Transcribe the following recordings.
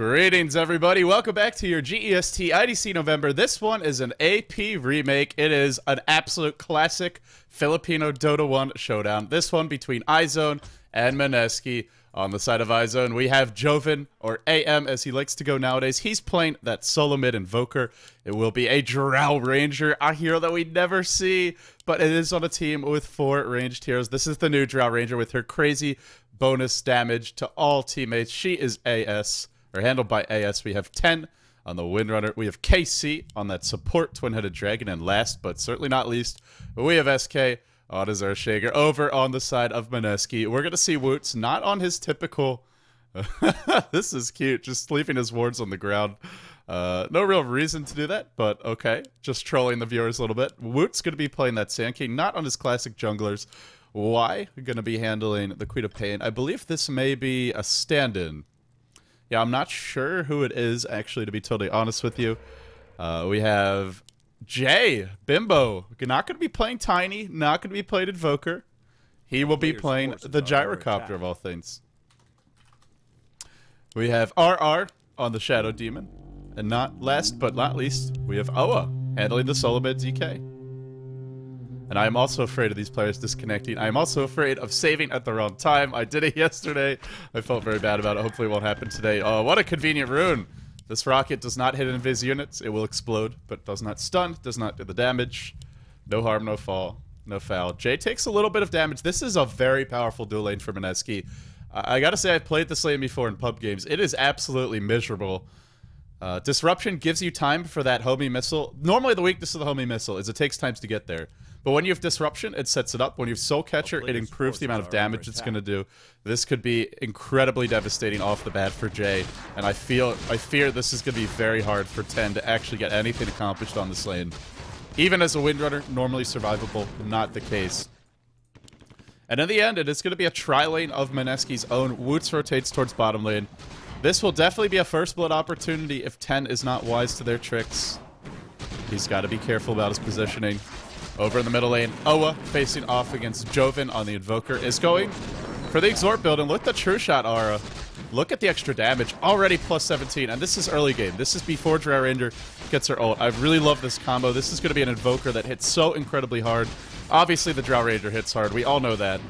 Greetings, everybody. Welcome back to your GEST IDC November. This one is an AP remake. It is an absolute classic Filipino Dota 1 showdown. This one between iZone and Mineski. On the side of iZone, we have Joven, or AM as he likes to go nowadays. He's playing that solo mid invoker. It will be a Drow Ranger, a hero that we never see, but it is on a team with 4 ranged heroes. This is the new Drow Ranger with her crazy bonus damage to all teammates. She is AS. Or handled by AS. We have 10 on the Windrunner. We have KC on that support Twin-Headed Dragon. And last, but certainly not least, we have SK on his Earthshaker. Over on the side of Mineski, we're going to see Woots not on his typical... this is cute. Just leaving his wards on the ground. No real reason to do that, but okay. Just trolling the viewers a little bit. Woots going to be playing that Sand King, not on his classic junglers. Why? We're going to be handling the Queen of Pain. I believe this may be a stand-in. Yeah, I'm not sure who it is, actually, to be totally honest with you. We have Jay, Bimbo. Not going to be playing Tiny, not going to be playing Invoker. He will be playing the Gyrocopter, of all things. We have RR on the Shadow Demon. And not last but not least, we have Oa handling the solo mid DK. And I am also afraid of these players disconnecting. I am also afraid of saving at the wrong time. I did it yesterday. I felt very bad about it. Hopefully it won't happen today. Oh, what a convenient rune. This rocket does not hit invis units. It will explode, but does not stun, does not do the damage. No harm, no fall, no foul. Jay takes a little bit of damage. This is a very powerful dual lane for Mineski. I gotta say, I've played this lane before in pub games. It is absolutely miserable. Disruption gives you time for that homing missile. Normally the weakness of the homing missile is it takes time to get there. But when you have Disruption, it sets it up. When you have Soul Catcher, it improves the amount of damage it's going to do. This could be incredibly devastating off the bat for Jay. And I fear this is going to be very hard for 10 to actually get anything accomplished on this lane. Even as a Windrunner, normally survivable, not the case. And in the end, it is going to be a tri-lane of Mineski's own. Woots rotates towards bottom lane. This will definitely be a first blood opportunity if 10 is not wise to their tricks. He's got to be careful about his positioning. Over in the middle lane, Oa facing off against Joven on the Invoker is going for the Exort build. And look at the True Shot aura. Look at the extra damage. Already plus 17. And this is early game. This is before Drow Ranger gets her ult. I really love this combo. This is going to be an Invoker that hits so incredibly hard. Obviously, the Drow Ranger hits hard. We all know that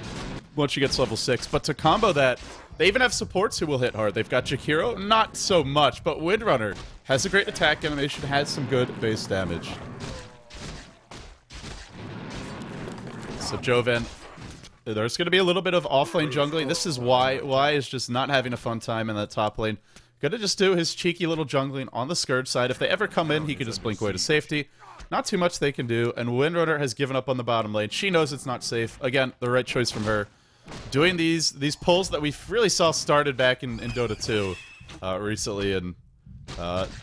once she gets level 6. But to combo that, they even have supports who will hit hard. They've got Jakiro, not so much. But Windrunner has a great attack animation, has some good base damage. So Joven, there's going to be a little bit of off-lane jungling. This is why is just not having a fun time in that top lane. Gonna just do his cheeky little jungling on the Scourge side. If they ever come in, he can just blink away to safety. Not too much they can do, and Windrunner has given up on the bottom lane. She knows it's not safe. Again, the right choice from her. Doing these pulls that we really saw started back in Dota 2 recently, and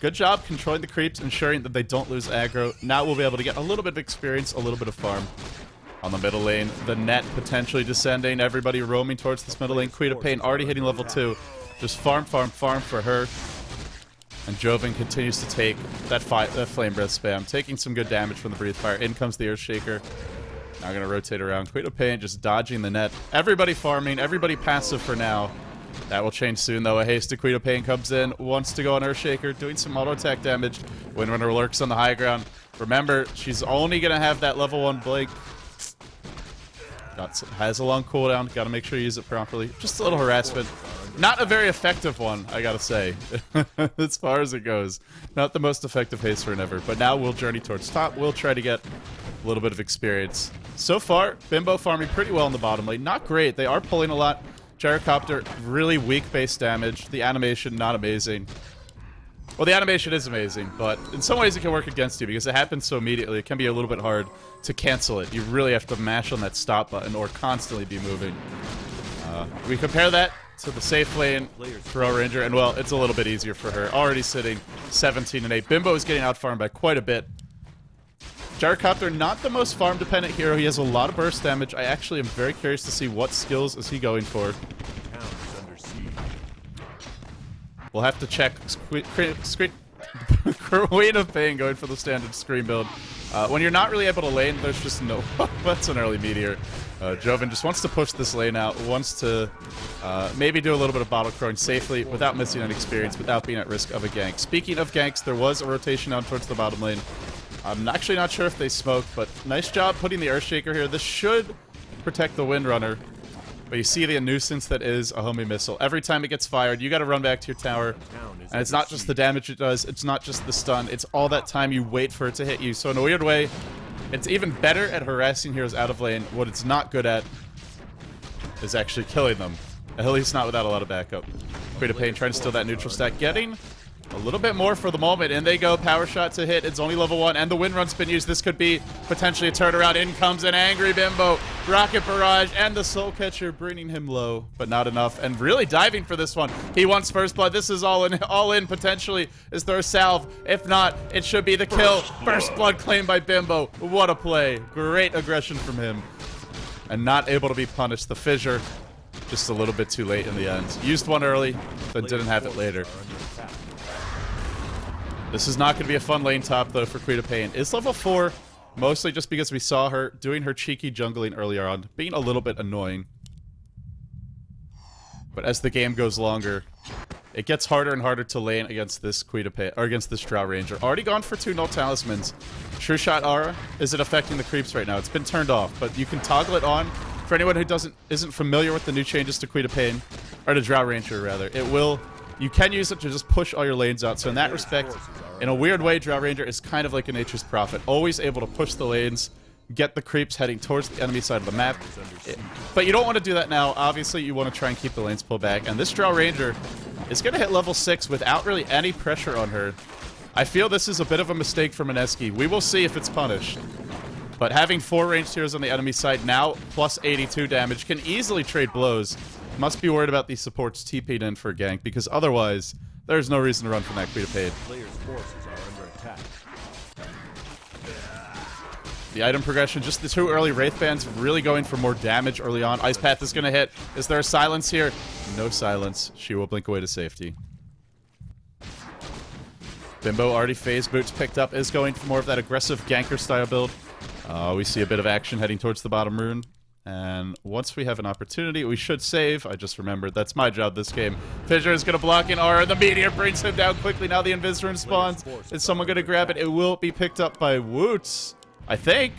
good job controlling the creeps, ensuring that they don't lose aggro. Now we'll be able to get a little bit of experience, a little bit of farm. On the middle lane, the net potentially descending. Everybody roaming towards this middle lane. Queen of Pain already hitting level 2. Just farm, farm, farm for her. And Joven continues to take that Flame Breath spam. Taking some good damage from the Breathe Fire. In comes the Earthshaker. Now going to rotate around. Queen of Pain just dodging the net. Everybody farming. Everybody passive for now. That will change soon, though. A hasted Queen of Pain comes in. Wants to go on Earthshaker. Doing some auto attack damage. Windrunner lurks on the high ground. Remember, she's only going to have that level 1 blink. Has a long cooldown. Got to make sure you use it properly. Just a little harassment. Not a very effective one, I gotta say. As far as it goes. Not the most effective haste rune ever. But now we'll journey towards top. We'll try to get a little bit of experience. So far, Bimbo farming pretty well in the bottom lane. Not great. They are pulling a lot. Gyrocopter, really weak base damage. The animation, not amazing. Well, the animation is amazing, but in some ways it can work against you because it happens so immediately. It can be a little bit hard to cancel it. You really have to mash on that stop button or constantly be moving. We compare that to the safe lane Drow Ranger, and well, it's a little bit easier for her. Already sitting 17 and 8. Bimbo is getting out-farmed by quite a bit. Gyrocopter, not the most farm-dependent hero. He has a lot of burst damage. I actually am very curious to see what skills is he going for. We'll have to check. Queen of Pain going for the standard screen build. When you're not really able to lane, there's just no... That's an early meteor. Joven just wants to push this lane out, wants to maybe do a little bit of bottle crowing safely without missing any experience, without being at risk of a gank. Speaking of ganks, there was a rotation down towards the bottom lane. I'm actually not sure if they smoked, but nice job putting the Earthshaker here. This should protect the Windrunner. But you see the nuisance that is a homing missile. Every time it gets fired, you got to run back to your tower. And it's not just the damage it does, it's not just the stun, it's all that time you wait for it to hit you. So in a weird way, it's even better at harassing heroes out of lane. What it's not good at is actually killing them. At least not without a lot of backup. Queen of Pain trying to steal that neutral stack. Getting a little bit more for the moment, and they go. Power shot to hit. It's only level 1, and the wind run's been used. This could be potentially a turnaround. In comes an angry Bimbo. Rocket barrage, and the soul catcher bringing him low, but not enough. And really diving for this one. He wants first blood. This is all in potentially. Is there a salve? If not, it should be the kill. First blood claimed by Bimbo. What a play. Great aggression from him. And not able to be punished. The fissure, just a little bit too late in the end. Used one early, but didn't have it later. This is not going to be a fun lane top, though, for Queen of Pain. It's level 4, mostly just because we saw her doing her cheeky jungling earlier on, being a little bit annoying. But as the game goes longer, it gets harder and harder to lane against this Queen of Pain, or against this Drow Ranger. Already gone for 2 null talismans. True Shot Aura isn't affecting the creeps right now. It's been turned off, but you can toggle it on. For anyone who isn't familiar with the new changes to Queen of Pain, or to Drow Ranger rather, it will. You can use it to just push all your lanes out. So in that respect, in a weird way, Drow Ranger is kind of like a Nature's Prophet. Always able to push the lanes, get the creeps heading towards the enemy side of the map. But you don't want to do that now. Obviously, you want to try and keep the lanes pulled back. And this Drow Ranger is going to hit level 6 without really any pressure on her. I feel this is a bit of a mistake for Mineski. We will see if it's punished. But having 4 ranged heroes on the enemy side now, plus 82 damage, can easily trade blows. Must be worried about these supports TP'd in for gank, because otherwise, there's no reason to run from that Queen of Pain. Players' forces are under attack. The item progression, just the 2 early Wraith Bands really going for more damage early on. Ice Path is going to hit. Is there a silence here? No silence. She will blink away to safety. Bimbo already phase boots picked up, is going for more of that aggressive ganker style build. We see a bit of action heading towards the bottom rune. And once we have an opportunity, we should save. I just remembered that's my job this game. Fissure is going to block an aura. The meteor brings him down quickly. Now the Invis rune spawns. Is someone going to grab it? It will be picked up by Woots, I think.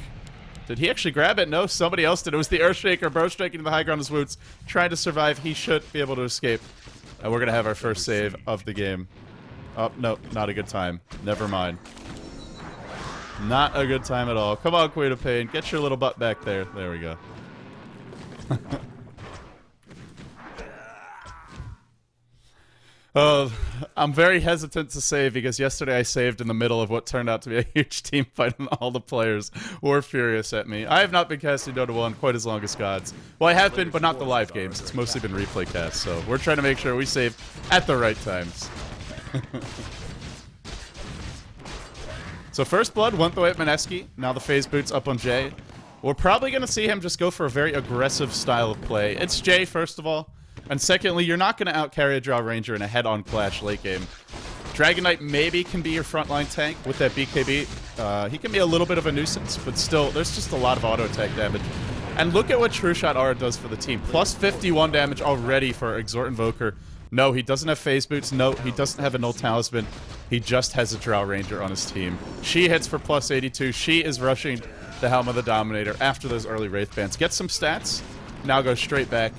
Did he actually grab it? No, somebody else did. It was the Earthshaker. Bro striking to the high ground as Woots. Trying to survive. He should be able to escape. And we're going to have our first save of the game. Oh, no, not a good time. Never mind. Not a good time at all. Come on, Queen of Pain. Get your little butt back there. There we go. I'm very hesitant to save because yesterday I saved in the middle of what turned out to be a huge team fight and all the players were furious at me. I have not been casting Dota 1 quite as long as Gods. Well, I have been, but not the live games. It's mostly been replay casts, so we're trying to make sure we save at the right times. So first blood went the way of Mineski. Now the phase boots up on Jay. We're probably going to see him just go for a very aggressive style of play. It's Jay, first of all. And secondly, you're not going to outcarry a Drow Ranger in a head-on clash late game. Dragon Knight maybe can be your frontline tank with that BKB. He can be a little bit of a nuisance, but still, there's just a lot of auto attack damage. And look at what True Shot Aura does for the team. Plus 51 damage already for Exhort Invoker. No, he doesn't have phase boots. No, he doesn't have a null talisman. He just has a Drow Ranger on his team. She hits for plus 82. She is rushing the Helm of the Dominator after those early Wraith Bands. Get some stats. Now go straight back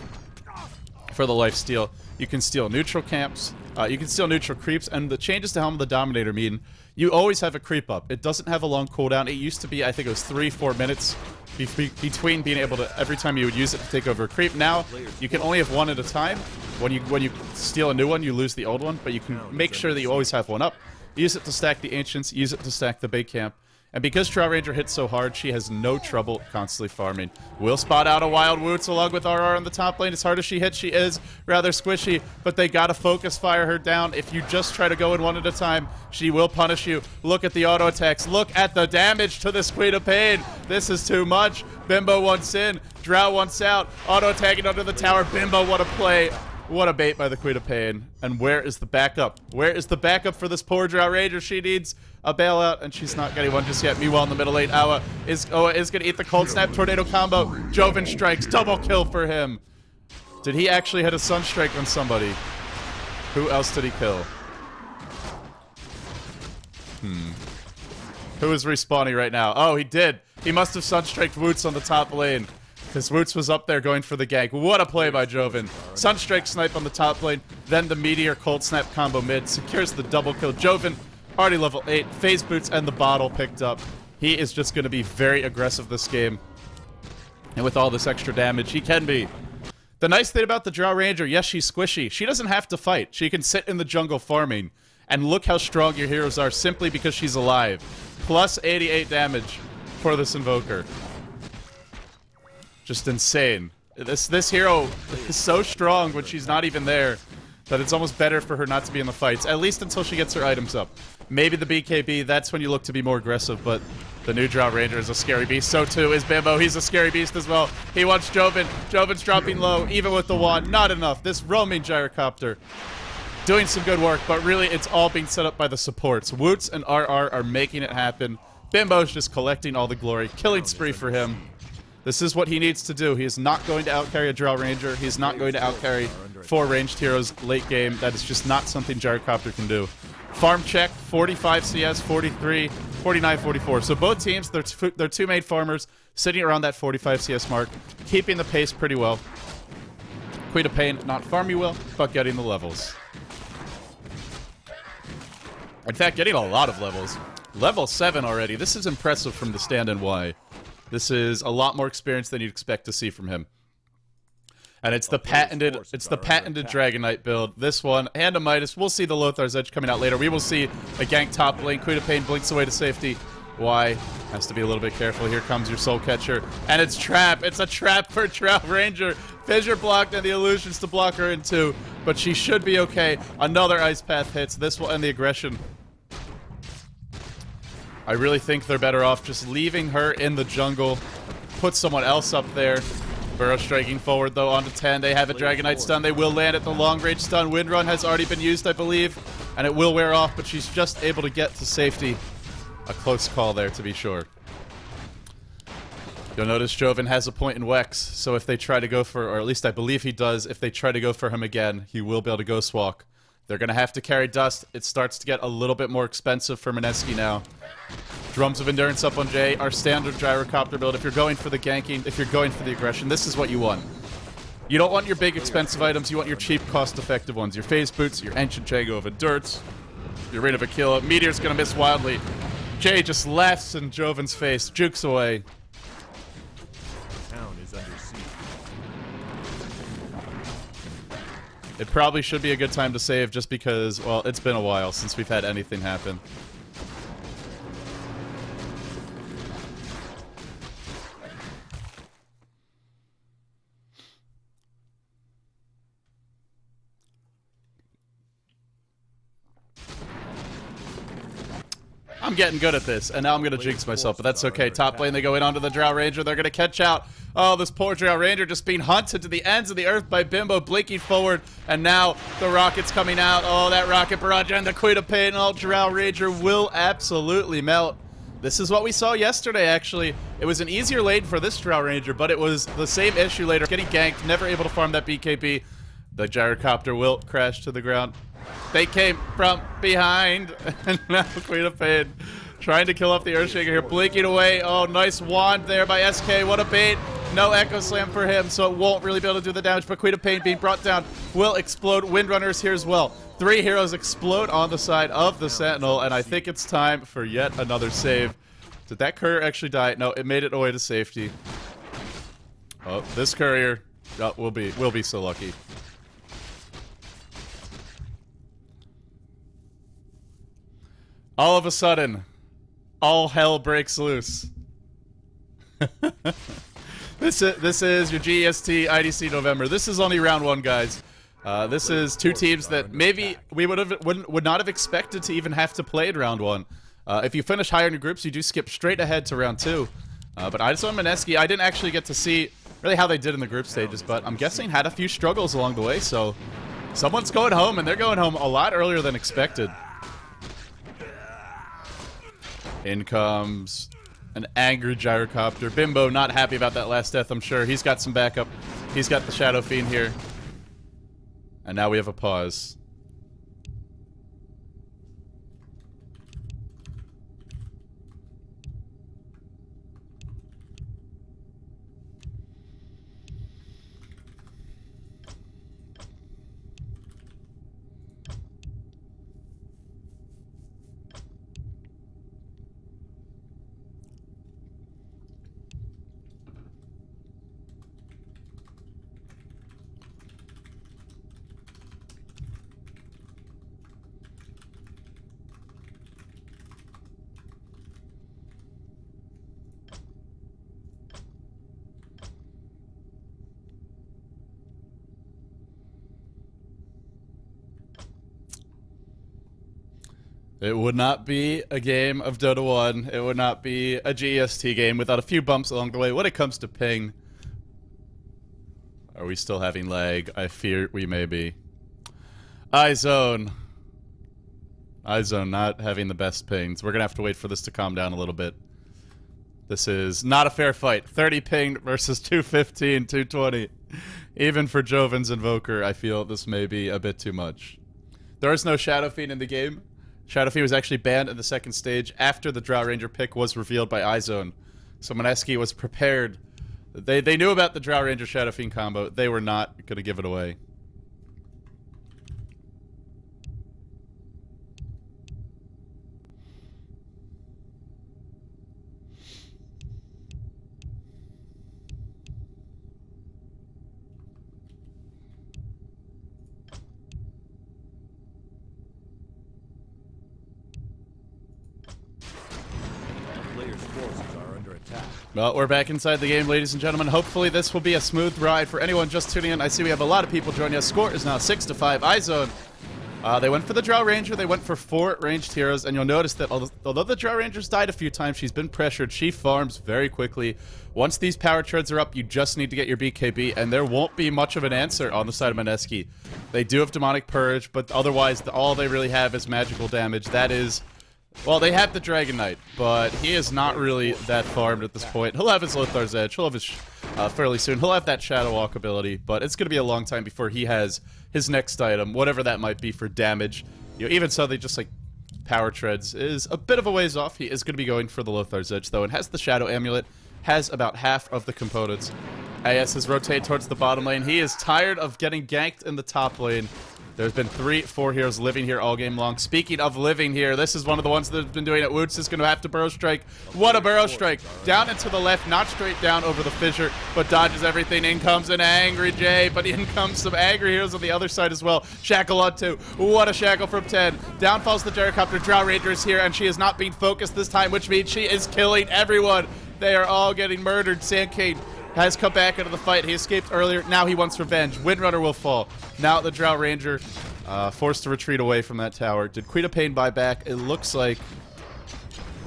for the lifesteal. You can steal neutral camps. You can steal neutral creeps. And the changes to Helm of the Dominator mean you always have a creep up. It doesn't have a long cooldown. It used to be, I think it was 3-4 minutes between being able to, every time you would use it to take over a creep. Now, you can only have one at a time. When you steal a new one, you lose the old one, but you can make sure that you always have one up. Use it to stack the Ancients, use it to stack the big camp. And because Drow Ranger hits so hard, she has no trouble constantly farming. Will spot out a Wild Woots along with RR on the top lane. As hard as she hits, she is rather squishy, but they gotta focus fire her down. If you just try to go in one at a time, she will punish you. Look at the auto attacks. Look at the damage to this Queen of Pain. This is too much. Bimbo wants in. Drow wants out. Auto attacking under the tower. Bimbo, what a play. What a bait by the Queen of Pain. And where is the backup? Where is the backup for this poor Drow Ranger? She needs a bailout, and she's not getting one just yet. Meanwhile, in the middle lane, Oa is going to eat the Cold Snap Tornado combo. Joven strikes. Double kill for him. Did he actually hit a Sunstrike on somebody? Who else did he kill? Who is respawning right now? Oh, he did. He must have Sunstriked Woots on the top lane. Because Woots was up there going for the gank. What a play by Joven. Sunstrike snipe on the top lane. Then the Meteor Cold Snap combo mid. Secures the double kill. Joven, already level 8. Phase Boots and the bottle picked up. He is just going to be very aggressive this game. And with all this extra damage, he can be. The nice thing about the Drow Ranger, yes, she's squishy. She doesn't have to fight. She can sit in the jungle farming. And look how strong your heroes are simply because she's alive. Plus 88 damage for this Invoker. Just insane. This hero is so strong when she's not even there that it's almost better for her not to be in the fights, at least until she gets her items up. Maybe the BKB, that's when you look to be more aggressive, but the new Drow Ranger is a scary beast. So too is Bimbo. He's a scary beast as well. He wants Joven. Joven's dropping low, even with the wand. Not enough. This roaming gyrocopter doing some good work, but really it's all being set up by the supports. Woots and RR are making it happen. Bimbo's just collecting all the glory. Killing spree for him. This is what he needs to do. He is not going to outcarry a Drow Ranger. He's not going to outcarry 4 ranged heroes late game. That is just not something Gyrocopter can do. Farm check, 45 CS, 43, 49, 44. So both teams, their 2 main farmers, sitting around that 45 CS mark, keeping the pace pretty well. Queen of Pain, not farming well, but getting the levels. In fact, getting a lot of levels. Level 7 already. This is impressive from the stand-in Y. This is a lot more experience than you'd expect to see from him. And it's the patented Dragon Knight build. This one, and a Midas. We'll see the Lothar's Edge coming out later. We will see a gank top lane. Queen of Pain blinks away to safety. Y has to be a little bit careful. Here comes your Soul Catcher. And it's trap. It's a trap for Drow Ranger. Fissure blocked and the illusions to block her in 2. But she should be okay. Another Ice Path hits. This will end the aggression. I really think they're better off just leaving her in the jungle. Put someone else up there. Burrow striking forward, though, onto 10. They have a Dragon Knight stun. They will land at the long-range stun. Windrun has already been used, I believe, and it will wear off, but she's just able to get to safety. A close call there, to be sure. You'll notice Joven has a point in Wex, so if they try to go for, or at least I believe he does, if they try to go for him again, he will be able to Ghost Walk. They're going to have to carry Dust. It starts to get a little bit more expensive for Mineski now. Drums of Endurance up on Jay, our standard Gyrocopter build. If you're going for the ganking, if you're going for the aggression, this is what you want. You don't want your big expensive items, you want your cheap cost-effective ones. Your Phase Boots, your Ancient Jago of Endurance, your Ring of Aquila. Meteor's going to miss wildly. Jay just laughs in Joven's face, jukes away. Town is under siege. It probably should be a good time to save just because, well, it's been a while since we've had anything happen. I'm getting good at this, and now I'm going to jinx myself, but that's okay. Top lane, they go in onto the Drow Ranger. They're going to catch out. Oh, this poor Drow Ranger just being hunted to the ends of the earth by Bimbo, blinking forward, and now the rocket's coming out. Oh, that rocket barrage and the Queen of Pain. Oh, Drow Ranger will absolutely melt. This is what we saw yesterday, actually. It was an easier lane for this Drow Ranger, but it was the same issue later. Getting ganked, never able to farm that BKB. The Gyrocopter will crash to the ground. They came from behind, and now Queen of Pain trying to kill off the Earthshaker here, blinking away. Oh, nice wand there by SK. What a bait. No Echo Slam for him, so it won't really be able to do the damage, but Queen of Pain being brought down will explode. Windrunner is here as well. 3 heroes explode on the side of the Sentinel, and I think it's time for yet another save. Did that courier actually die? No, it made it away to safety. Oh, this courier will be so lucky. All of a sudden, all hell breaks loose. This is your GEST IDC November. This is only round 1, guys. This is 2 teams that maybe we would not have expected to even have to play in round 1. If you finish higher in your groups, you do skip straight ahead to round 2. But iZone and Mineski, I didn't actually get to see really how they did in the group stages, but I'm guessing had a few struggles along the way, so someone's going home, and they're going home a lot earlier than expected. In comes an angry gyrocopter. Bimbo not happy about that last death, I'm sure. He's got some backup. He's got the Shadow Fiend here. And now we have a pause. It would not be a game of Dota 1. It would not be a GEST game without a few bumps along the way. When it comes to ping, are we still having lag? I fear we may be. iZone. iZone not having the best pings. We're going to have to wait for this to calm down a little bit. This is not a fair fight. 30 ping versus 215, 220. Even for Joven's Invoker, I feel this may be a bit too much. There is no Shadow Fiend in the game. Shadow Fiend was actually banned in the second stage after the Drow Ranger pick was revealed by iZone. So Mineski was prepared. They knew about the Drow Ranger Shadow Fiend combo. They were not going to give it away. Well, we're back inside the game, ladies and gentlemen. Hopefully this will be a smooth ride for anyone just tuning in. I see we have a lot of people joining us. Score is now 6-5. iZone. They went for the Drow Ranger. They went for 4 ranged heroes. And you'll notice that although the Drow Ranger's died a few times, she's been pressured. She farms very quickly. Once these power treads are up, you just need to get your BKB. And there won't be much of an answer on the side of Mineski. They do have Demonic Purge, but otherwise all they really have is magical damage. That is... Well, they have the Dragon Knight, but he is not really that farmed at this point. He'll have his Lothar's Edge. He'll have his fairly soon. He'll have that Shadow Walk ability, but it's going to be a long time before he has his next item, whatever that might be for damage. You know, even so, they just like Power Treads is a bit of a ways off. He is going to be going for the Lothar's Edge, though, and has the Shadow Amulet, has about half of the components. AS has rotated towards the bottom lane. He is tired of getting ganked in the top lane. There's been 3-4 heroes living here all game long. Speaking of living here, this is one of the ones that have been doing it. Woots is going to have to burrow strike. What a burrow strike. Down and to the left, not straight down over the fissure, but dodges everything. In comes an angry Jay, but in comes some angry heroes on the other side as well. Shackle on 2. What a shackle from 10. Down falls the gyrocopter. Drow Ranger is here, and she is not being focused this time, which means she is killing everyone. They are all getting murdered. Sandcade has come back into the fight. He escaped earlier. Now he wants revenge. Windrunner will fall. Now the Drow Ranger forced to retreat away from that tower. Did Queen of Pain buy back? It looks like...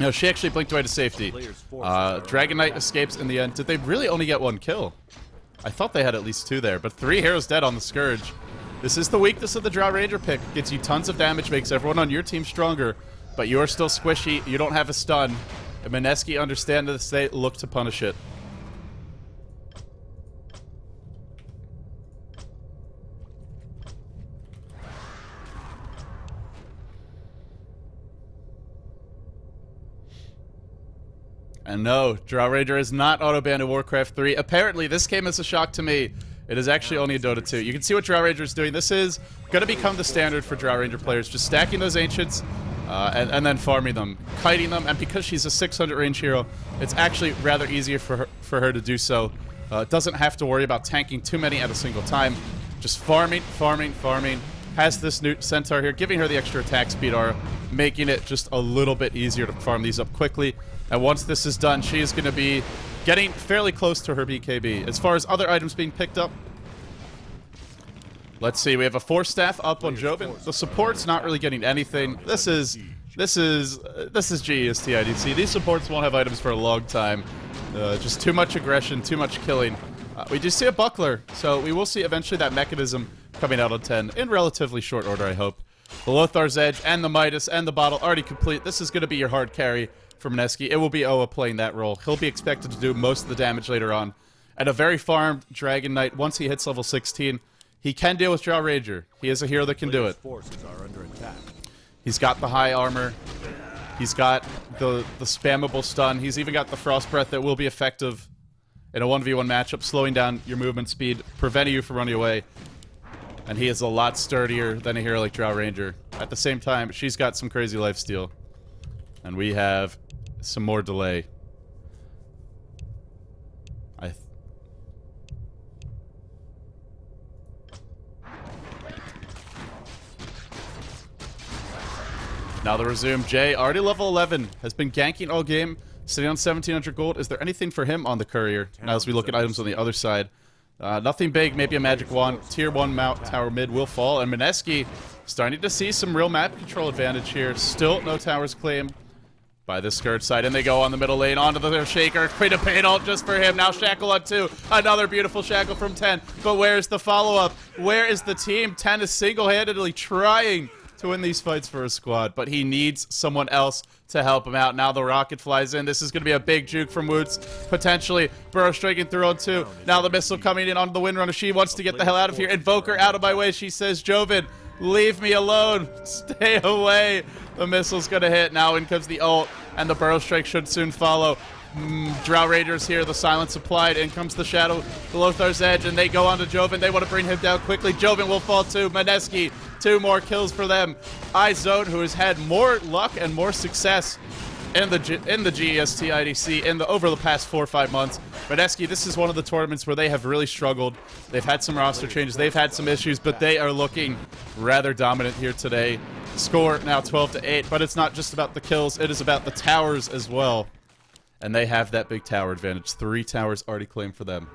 No, she actually blinked away to safety. Dragon Knight escapes in the end. Did they really only get 1 kill? I thought they had at least 2 there, but 3 heroes dead on the Scourge. This is the weakness of the Drow Ranger pick. Gets you tons of damage, makes everyone on your team stronger, but you're still squishy. You don't have a stun. And Mineski, understand this, they look to punish it. And no, Drow Ranger is not auto-banned in Warcraft 3. Apparently, this came as a shock to me. It is actually only a Dota 2. You can see what Drow Ranger is doing. This is going to become the standard for Drow Ranger players. Just stacking those Ancients and then farming them, kiting them. And because she's a 600 range hero, it's actually rather easier for her to do so. Doesn't have to worry about tanking too many at a single time. Just farming, farming, farming. Has this new Centaur here, giving her the extra attack speed aura, making it just a little bit easier to farm these up quickly. And once this is done, she is going to be getting fairly close to her BKB. As far as other items being picked up, let's see. We have a Force Staff up on Joven. The support's not really getting anything. This is GEST IDC. These supports won't have items for a long time. Just too much aggression, too much killing. We do see a buckler, so we will see eventually that mechanism coming out on 10 in relatively short order, I hope. The Lothar's Edge and the Midas and the bottle already complete. This is going to be your hard carry for Mineski. It will be Oa playing that role. He'll be expected to do most of the damage later on. And a very farmed Dragon Knight, once he hits level 16, he can deal with Drow Ranger. He is a hero that can do it. Forces are under attack. He's got the high armor. He's got the spammable stun. He's even got the Frost Breath that will be effective in a 1v1 matchup, slowing down your movement speed, preventing you from running away. And he is a lot sturdier than a hero like Drow Ranger. At the same time, she's got some crazy lifesteal. And we have some more delay. Now the resume. Jay, already level 11, has been ganking all game, sitting on 1,700 gold. Is there anything for him on the courier? Now as we look at items on the other side. Nothing big, maybe a magic wand. Tier 1 Mount Tower mid will fall, and Mineski starting to see some real map control advantage here. Still no towers claimed by the skirt side, and they go on the middle lane onto the Shaker. Queen of Pain ult just for him. Now Shackle on 2. Another beautiful Shackle from 10. But where's the follow-up? Where is the team? 10 is single-handedly trying to win these fights for a squad, but he needs someone else to help him out. Now the rocket flies in. This is going to be a big juke from Woots, potentially. Burrow striking through on 2. Now the missile coming in onto the Windrunner. She wants to get the hell out of here. Invoker out of my way. She says, Joven, leave me alone. Stay away. The missile's going to hit. Now in comes the ult, and the Burrow Strike should soon follow. Drow Rangers here, the silence applied. In comes the Shadow, the Lothar's Edge, and they go on to Joven. They want to bring him down quickly. Joven will fall too. Mineski, 2 more kills for them. iZone, who has had more luck and more success in the GEST IDC over the past 4 or 5 months. Mineski, this is one of the tournaments where they have really struggled. They've had some roster changes. They've had some issues, but they are looking rather dominant here today. Score now 12-8, but it's not just about the kills. It is about the towers as well. And they have that big tower advantage. 3 towers already claimed for them.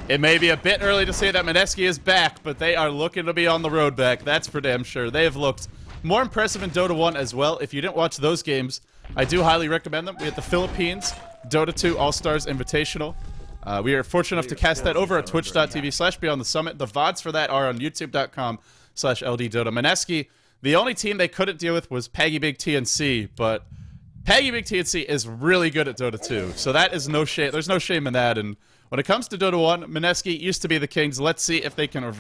It may be a bit early to say that Mineski is back, but they are looking to be on the road back. That's for damn sure. They have looked more impressive in Dota 1 as well. If you didn't watch those games, I do highly recommend them. We had the Philippines Dota 2 All-Stars Invitational. We are fortunate enough to cast that over at twitch.tv/BeyondTheSummit. The VODs for that are on youtube.com/LDDota. Mineski, the only team they couldn't deal with was Peggy Big TNC, but Peggy Big TNC is really good at Dota 2, so that is no shame. There's no shame in that. And when it comes to Dota 1, Mineski used to be the Kings. Let's see if they can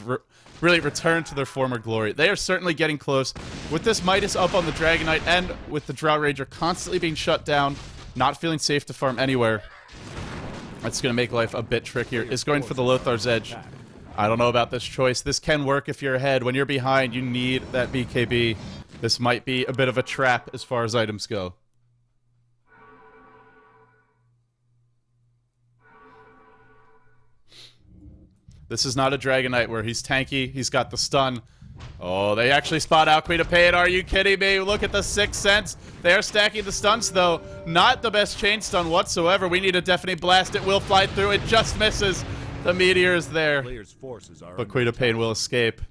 really return to their former glory. They are certainly getting close. With this Midas up on the Dragon Knight and with the Drow Ranger constantly being shut down, not feeling safe to farm anywhere, that's going to make life a bit trickier. Is going for the Lothar's Edge. I don't know about this choice. This can work if you're ahead. When you're behind, you need that BKB. This might be a bit of a trap as far as items go. This is not a Dragon Knight where he's tanky. He's got the stun. Oh, they actually spot out Queen of Pain. Are you kidding me? Look at the 6th Sense. They are stacking the stuns, though. Not the best chain stun whatsoever. We need a Deafening Blast. It will fly through. It just misses. The meteor is there, but Queen of Pain will escape.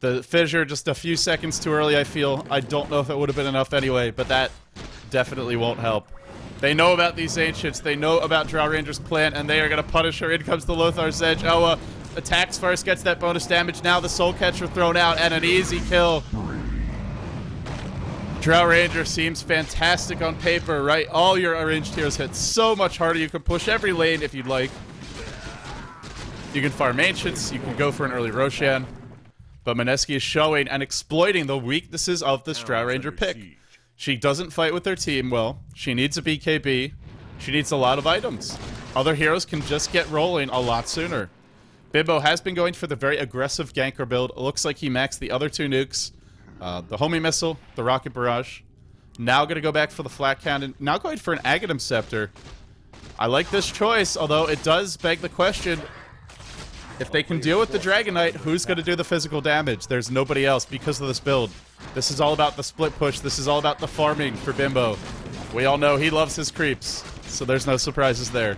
The fissure just a few seconds too early, I feel. I don't know if it would have been enough anyway, but that definitely won't help. They know about these Ancients. They know about Drow Ranger's plan, and they are going to punish her. In comes the Lothar's Edge. Oa attacks first, gets that bonus damage. Now the Soul Catcher thrown out, and an easy kill. Drow Ranger seems fantastic on paper, right? All your arranged heroes hit so much harder. You can push every lane if you'd like. You can farm Ancients, you can go for an early Roshan, but Mineski is showing and exploiting the weaknesses of this Drow Ranger pick. She doesn't fight with her team well, she needs a BKB, she needs a lot of items. Other heroes can just get rolling a lot sooner. Bimbo has been going for the very aggressive ganker build. It looks like he maxed the other 2 nukes, the Homing Missile, the Rocket Barrage. Now going to go back for the Flat Cannon, now going for an Aghanim Scepter. I like this choice, although it does beg the question, if they can deal with the Dragon Knight, who's going to do the physical damage? There's nobody else because of this build. This is all about the split push. This is all about the farming for Bimbo. We all know he loves his creeps, so there's no surprises there.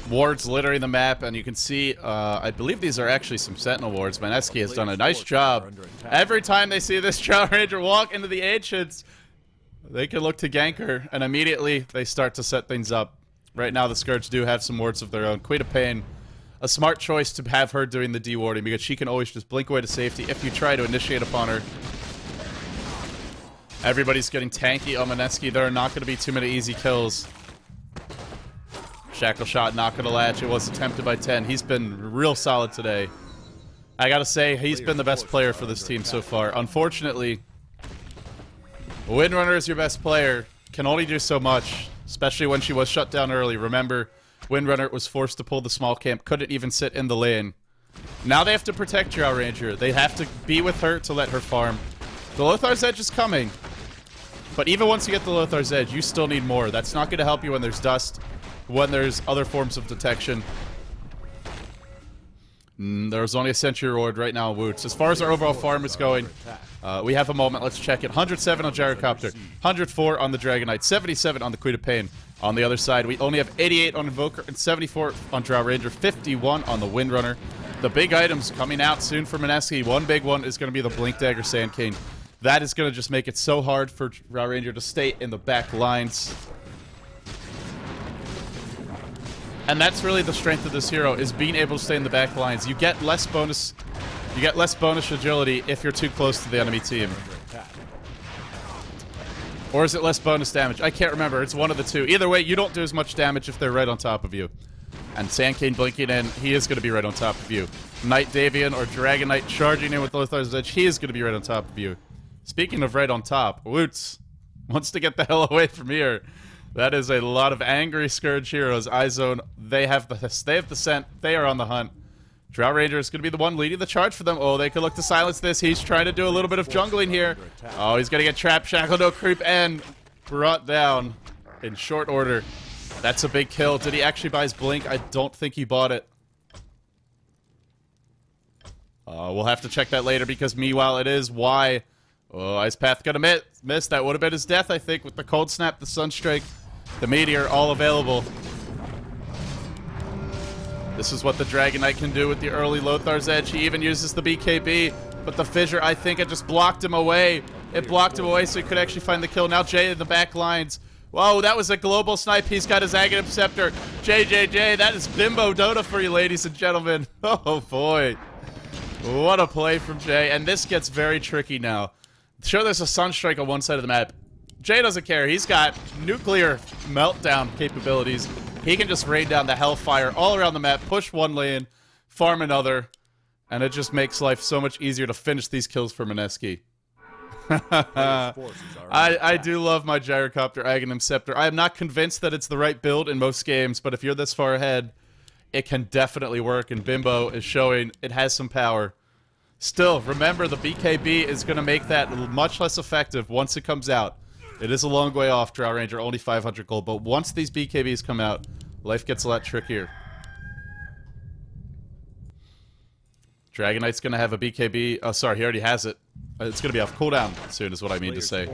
wards littering the map, and you can see, I believe these are actually some Sentinel wards. Mineski has done a nice job. Every time they see this Drow Ranger walk into the Ancients, they can look to gank her, and immediately they start to set things up. Right now, the Scourge do have some wards of their own. Queen of Pain, a smart choice to have her doing the dewarding, because she can always just blink away to safety if you try to initiate upon her. Everybody's getting tanky on Mineski. There are not going to be too many easy kills. Shackle shot not going to latch. It was attempted by 10. He's been real solid today. I gotta say, he's been the best player for this team so far. Unfortunately, Windrunner is your best player. Can only do so much, especially when she was shut down early. Remember, Windrunner was forced to pull the small camp. Couldn't even sit in the lane. Now they have to protect Drow Ranger. They have to be with her to let her farm. The Lothar's Edge is coming. But even once you get the Lothar's Edge, you still need more. That's not going to help you when there's dust, when there's other forms of detection. There's only a Sentry Reward right now on Woots. As far as our overall farm is going, we have a moment. Let's check it. 107 on Gyrocopter, 104 on the Dragon Knight, 77 on the Queen of Pain. On the other side, we only have 88 on Invoker and 74 on Drow Ranger, 51 on the Windrunner. The big items coming out soon for Mineski. One big one is going to be the Blink Dagger Sand Cane. That is going to just make it so hard for Drow Ranger to stay in the back lines. And that's really the strength of this hero, is being able to stay in the back lines. You get less bonus agility if you're too close to the enemy team. Or is it less bonus damage? I can't remember. It's one of the two. Either way, you don't do as much damage if they're right on top of you. And Sand Cane blinking in, he is going to be right on top of you. Knight Davian or Dragon Knight charging in with Lothar's Edge, he is going to be right on top of you. Speaking of right on top, Woots wants to get the hell away from here. That is a lot of angry Scourge heroes. iZone, they have the scent. They are on the hunt. Drow Ranger is going to be the one leading the charge for them. Oh, they could look to silence this. He's trying to do a little bit of jungling here. Oh, he's going to get trapped. Shackle, no creep, and brought down in short order. That's a big kill. Did he actually buy his blink? I don't think he bought it. We'll have to check that later, because meanwhile it is Y. Oh, Ice Path gonna miss. That would have been his death, I think, with the Cold Snap, the Sunstrike, the Meteor, all available. This is what the Dragon Knight can do with the early Lothar's Edge. He even uses the BKB, but the Fissure, I think it just blocked him away. It blocked him away so he could actually find the kill. Now Jay in the back lines. Whoa, that was a global snipe. He's got his Aghanim Scepter. JJJ, that is Bimbo Dota for you, ladies and gentlemen. Oh, boy. What a play from Jay. And this gets very tricky now. Sure, there's a Sunstrike on one side of the map. Jay doesn't care. He's got nuclear meltdown capabilities. He can just rain down the hellfire all around the map, push one lane, farm another, and it just makes life so much easier to finish these kills for Mineski. I do love my Gyrocopter Aghanim Scepter. I am not convinced that it's the right build in most games, but if you're this far ahead, it can definitely work, and Bimbo is showing it has some power. Still, remember, the BKB is going to make that much less effective once it comes out. It is a long way off, Drow Ranger, only 500 gold, but once these BKBs come out, life gets a lot trickier. Dragon Knight's going to have a BKB. Oh, sorry, he already has it. It's going to be off cooldown soon, is what I mean to say.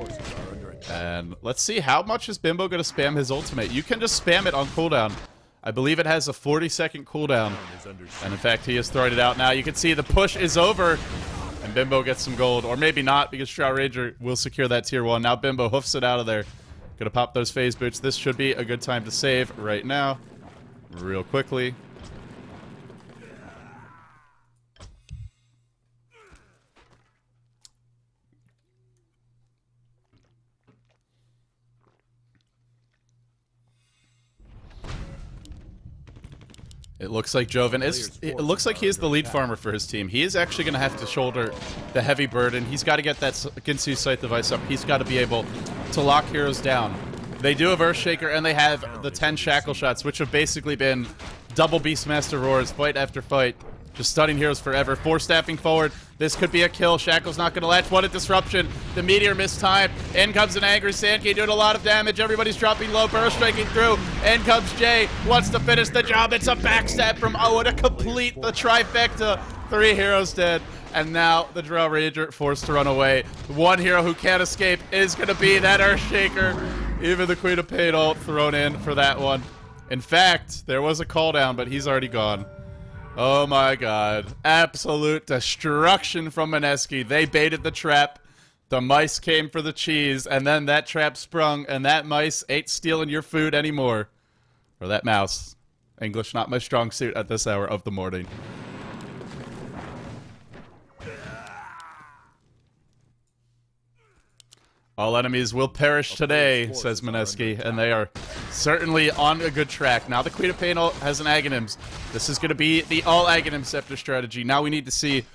And let's see, how much is Bimbo going to spam his ultimate? You can just spam it on cooldown. I believe it has a 40-second cooldown. And in fact, he has thrown it out now. You can see the push is over. And Bimbo gets some gold. Or maybe not, because Drow Ranger will secure that tier 1. Now Bimbo hoofs it out of there. Gonna pop those phase boots. This should be a good time to save right now. Real quickly. It looks like Joven is. It looks like he is the lead farmer for his team. He is actually going to have to shoulder the heavy burden. He's got to get that Ginsu Scythe device up. He's got to be able to lock heroes down. They do have Earthshaker, and they have the 10 Shackle Shots, which have basically been double Beastmaster Roars, fight after fight. Just stunning heroes forever. 4-staffing forward. This could be a kill. Shackle's not going to latch. What a disruption. The Meteor mistimed. In comes an angry Sandkey doing a lot of damage. Everybody's dropping low. Burst striking through. In comes Jay. Wants to finish the job. It's a backstab from Owen to complete the trifecta. 3 heroes dead. And now the Drow Ranger forced to run away. One hero who can't escape is going to be that Earthshaker. Even the Queen of Pain ult thrown in for that one. In fact, there was a cooldown, but he's already gone. Oh my god. Absolute destruction from Mineski. They baited the trap. The mice came for the cheese, and then that trap sprung, and that mice ain't stealing your food anymore. Or that mouse. English not my strong suit at this hour of the morning. All enemies will perish today, says Mineski, and they are certainly on a good track. Now the Queen of Pain has an Aghanims. This is going to be the all Aghanim Scepter strategy. Now we need to see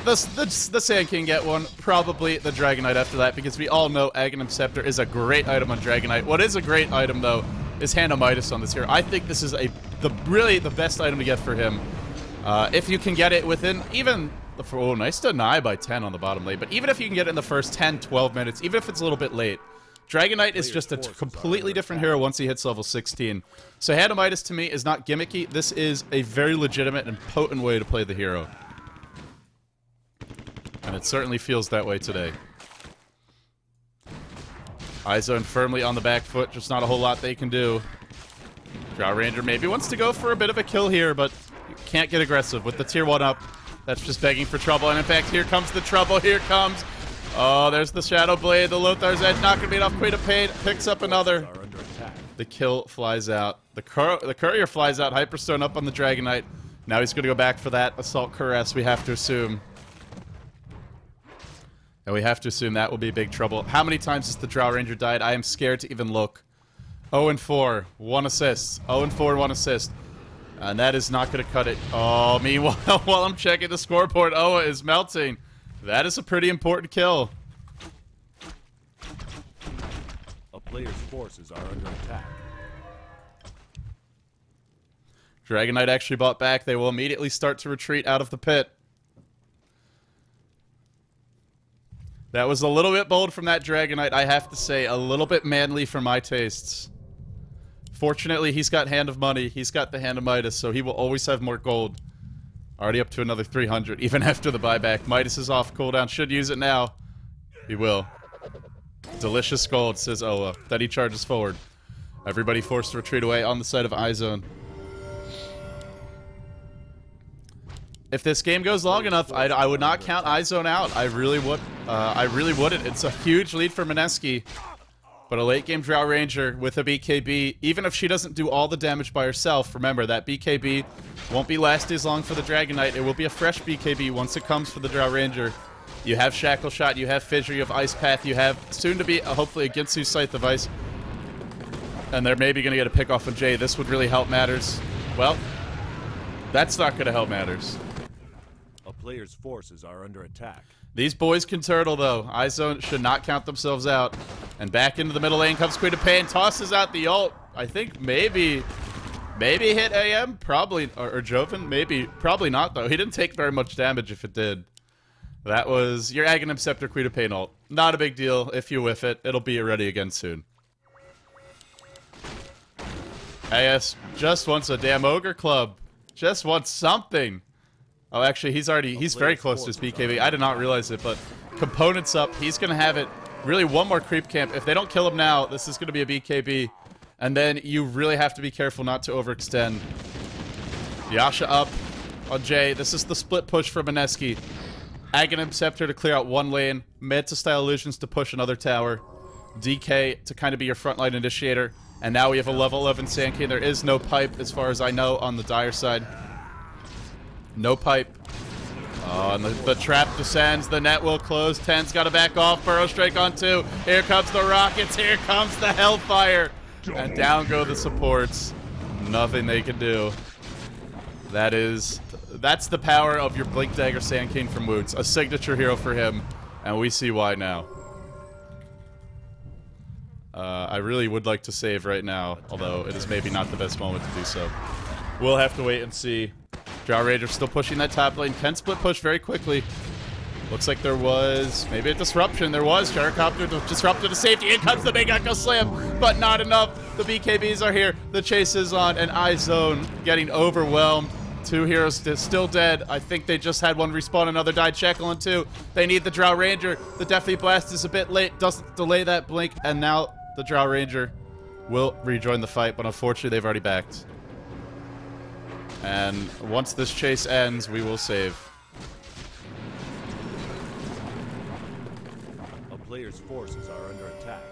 the Sand King get one, probably the Dragonite after that, because we all know Aghanim Scepter is a great item on Dragonite. What is a great item, though, is Hand of Midas on this hero. I think this is really the best item to get for him. If you can get it within even... Oh, nice deny by 10 on the bottom lane. But even if you can get it in the first 10, 12 minutes, even if it's a little bit late, Dragonite is just a completely different hero once he hits level 16. So Hand of Midas to me is not gimmicky. This is a very legitimate and potent way to play the hero. And it certainly feels that way today. iZone firmly on the back foot. Just not a whole lot they can do. Drow Ranger maybe wants to go for a bit of a kill here, but can't get aggressive with the tier 1 up. That's just begging for trouble, and in fact, here comes the trouble, here comes... Oh, there's the Shadow Blade, the Lothar's Edge, not gonna be enough. Queen of Pain picks up another. The kill flies out. The Courier flies out, Hyperstone up on the Dragonite. Now he's gonna go back for that Assault Cuirass, we have to assume. And we have to assume that will be big trouble. How many times has the Drow Ranger died? I am scared to even look. 0-4, 1 assist. 0-4, 1 assist. And that is not going to cut it. Oh, meanwhile, while I'm checking the scoreboard, Oa is melting. That is a pretty important kill. A player's forces are under attack. Dragonite actually bought back. They will immediately start to retreat out of the pit. That was a little bit bold from that Dragonite, I have to say. A little bit manly for my tastes. Fortunately, he's got Hand of Money. He's got the Hand of Midas, so he will always have more gold. Already up to another 300, even after the buyback. Midas is off cooldown. Should use it now. He will. Delicious gold, says Oa. Then he charges forward. Everybody forced to retreat away on the side of iZone. If this game goes long enough, I would not count iZone out. I really would. I really wouldn't. It's a huge lead for Mineski. But a late game Drow Ranger with a BKB, even if she doesn't do all the damage by herself, remember that BKB won't be last as long for the Dragonite. It will be a fresh BKB once it comes for the Drow Ranger. You have Shackle Shot, you have Fissure, you have Ice Path, you have soon to be hopefully a Ginsu Scythe of Ice. And they're maybe going to get a pick off of Jay. This would really help matters. Well, that's not going to help matters. A player's forces are under attack. These boys can turtle, though. iZone should not count themselves out. And back into the middle lane comes Queen of Pain, tosses out the ult. I think maybe hit AM, probably, or Joven, maybe, probably not, though. He didn't take very much damage if it did. That was your Aghanim Scepter Queen of Pain ult. Not a big deal. If you whiff it, it'll be ready again soon. AS just wants a damn Ogre Club. Just wants something. Oh, actually, he's very close to his BKB. I did not realize it, but components up. He's going to have it. Really, one more creep camp. If they don't kill him now, this is going to be a BKB. And then you really have to be careful not to overextend. Yasha up on Jay. This is the split push for Mineski. Aghanim Scepter to clear out one lane. Manta-style illusions to push another tower. DK to kind of be your frontline initiator. And now we have a level 11 Sand King. There is no pipe, as far as I know, on the Dire side. No pipe. Oh, and the trap descends. The net will close. 10's got to back off. Burrow Strike on 2. Here comes the Rockets. Here comes the Hellfire. And down go the supports. Nothing they can do. That's the power of your Blink Dagger Sand King from Woots. A signature hero for him. And we see why now. I really would like to save right now, although it is maybe not the best moment to do so. We'll have to wait and see. Drow Ranger still pushing that top lane. Can split push very quickly. Looks like there was maybe a disruption. There was. Gyrocopter disrupted to safety. In comes the big Echo Slam, but not enough. The BKBs are here. The chase is on, and iZone getting overwhelmed. 2 heroes still dead. I think they just had one respawn. Another died. Shackle on 2. They need the Drow Ranger. The Deathly Blast is a bit late. Doesn't delay that blink, and now the Drow Ranger will rejoin the fight, but unfortunately they've already backed. And once this chase ends, we will save. A player's forces are under attack.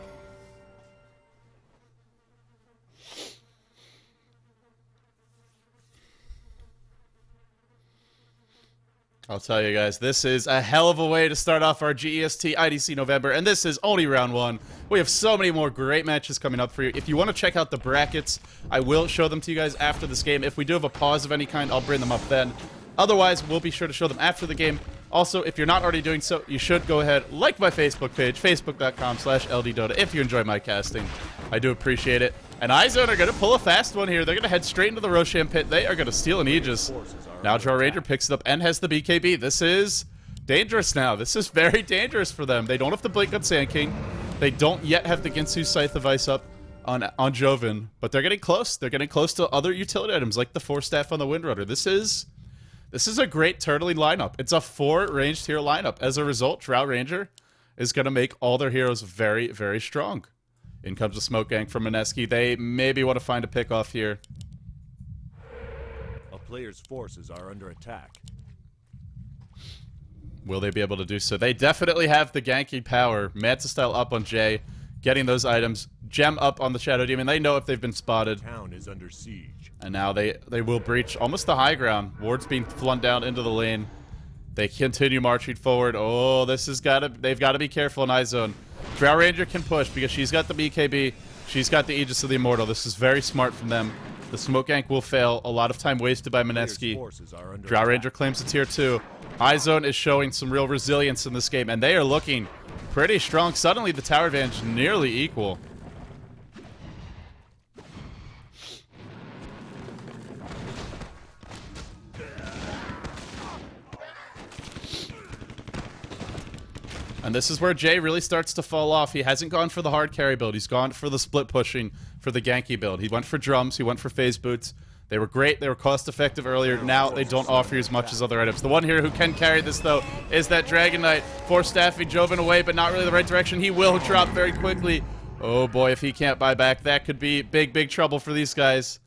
I'll tell you guys, this is a hell of a way to start off our GEST IDC November, and this is only round 1. We have so many more great matches coming up for you. If you want to check out the brackets, I will show them to you guys after this game. If we do have a pause of any kind, I'll bring them up then. Otherwise, we'll be sure to show them after the game. Also, if you're not already doing so, you should go ahead, like my Facebook page, facebook.com/LDDota, if you enjoy my casting. I do appreciate it. And iZone are going to pull a fast one here. They're going to head straight into the Roshan pit. They are going to steal an Aegis. Now Draw Ranger picks it up and has the BKB. This is dangerous now. This is very dangerous for them. They don't have the Blink on Sand King. They don't yet have the Ginsu Scythe of Ice up on Joven, but they're getting close. They're getting close to other utility items like the Force Staff on the Windrunner. This is a great turtling lineup. It's a 4 ranged hero lineup. As a result, Drow Ranger is going to make all their heroes very, very strong. In comes the Smoke Gang from Mineski. They maybe want to find a pick off here. A player's forces are under attack. Will they be able to do so? They definitely have the ganking power. Manta Style up on Jay, getting those items. Gem up on the Shadow Demon. They know if they've been spotted. Town is under siege. And now they will breach almost the high ground. Ward's being flung down into the lane. They continue marching forward. Oh, they've got to be careful in iZone. Drow Ranger can push because she's got the BKB. She's got the Aegis of the Immortal. This is very smart from them. The Smoke Gank will fail. A lot of time wasted by Mineski. Drow Ranger claims a tier 2. iZone is showing some real resilience in this game, and they are looking pretty strong. Suddenly, the tower advantage nearly equal. And this is where Jay really starts to fall off. He hasn't gone for the hard carry build. He's gone for the split pushing, for the ganky build. He went for drums. He went for phase boots. They were great. They were cost effective earlier. Now they don't offer you as much as other items. The one here who can carry this, though, is that Dragon Knight. Force staffing Joven away, but not really the right direction. He will drop very quickly. Oh boy, if he can't buy back, that could be big, big trouble for these guys.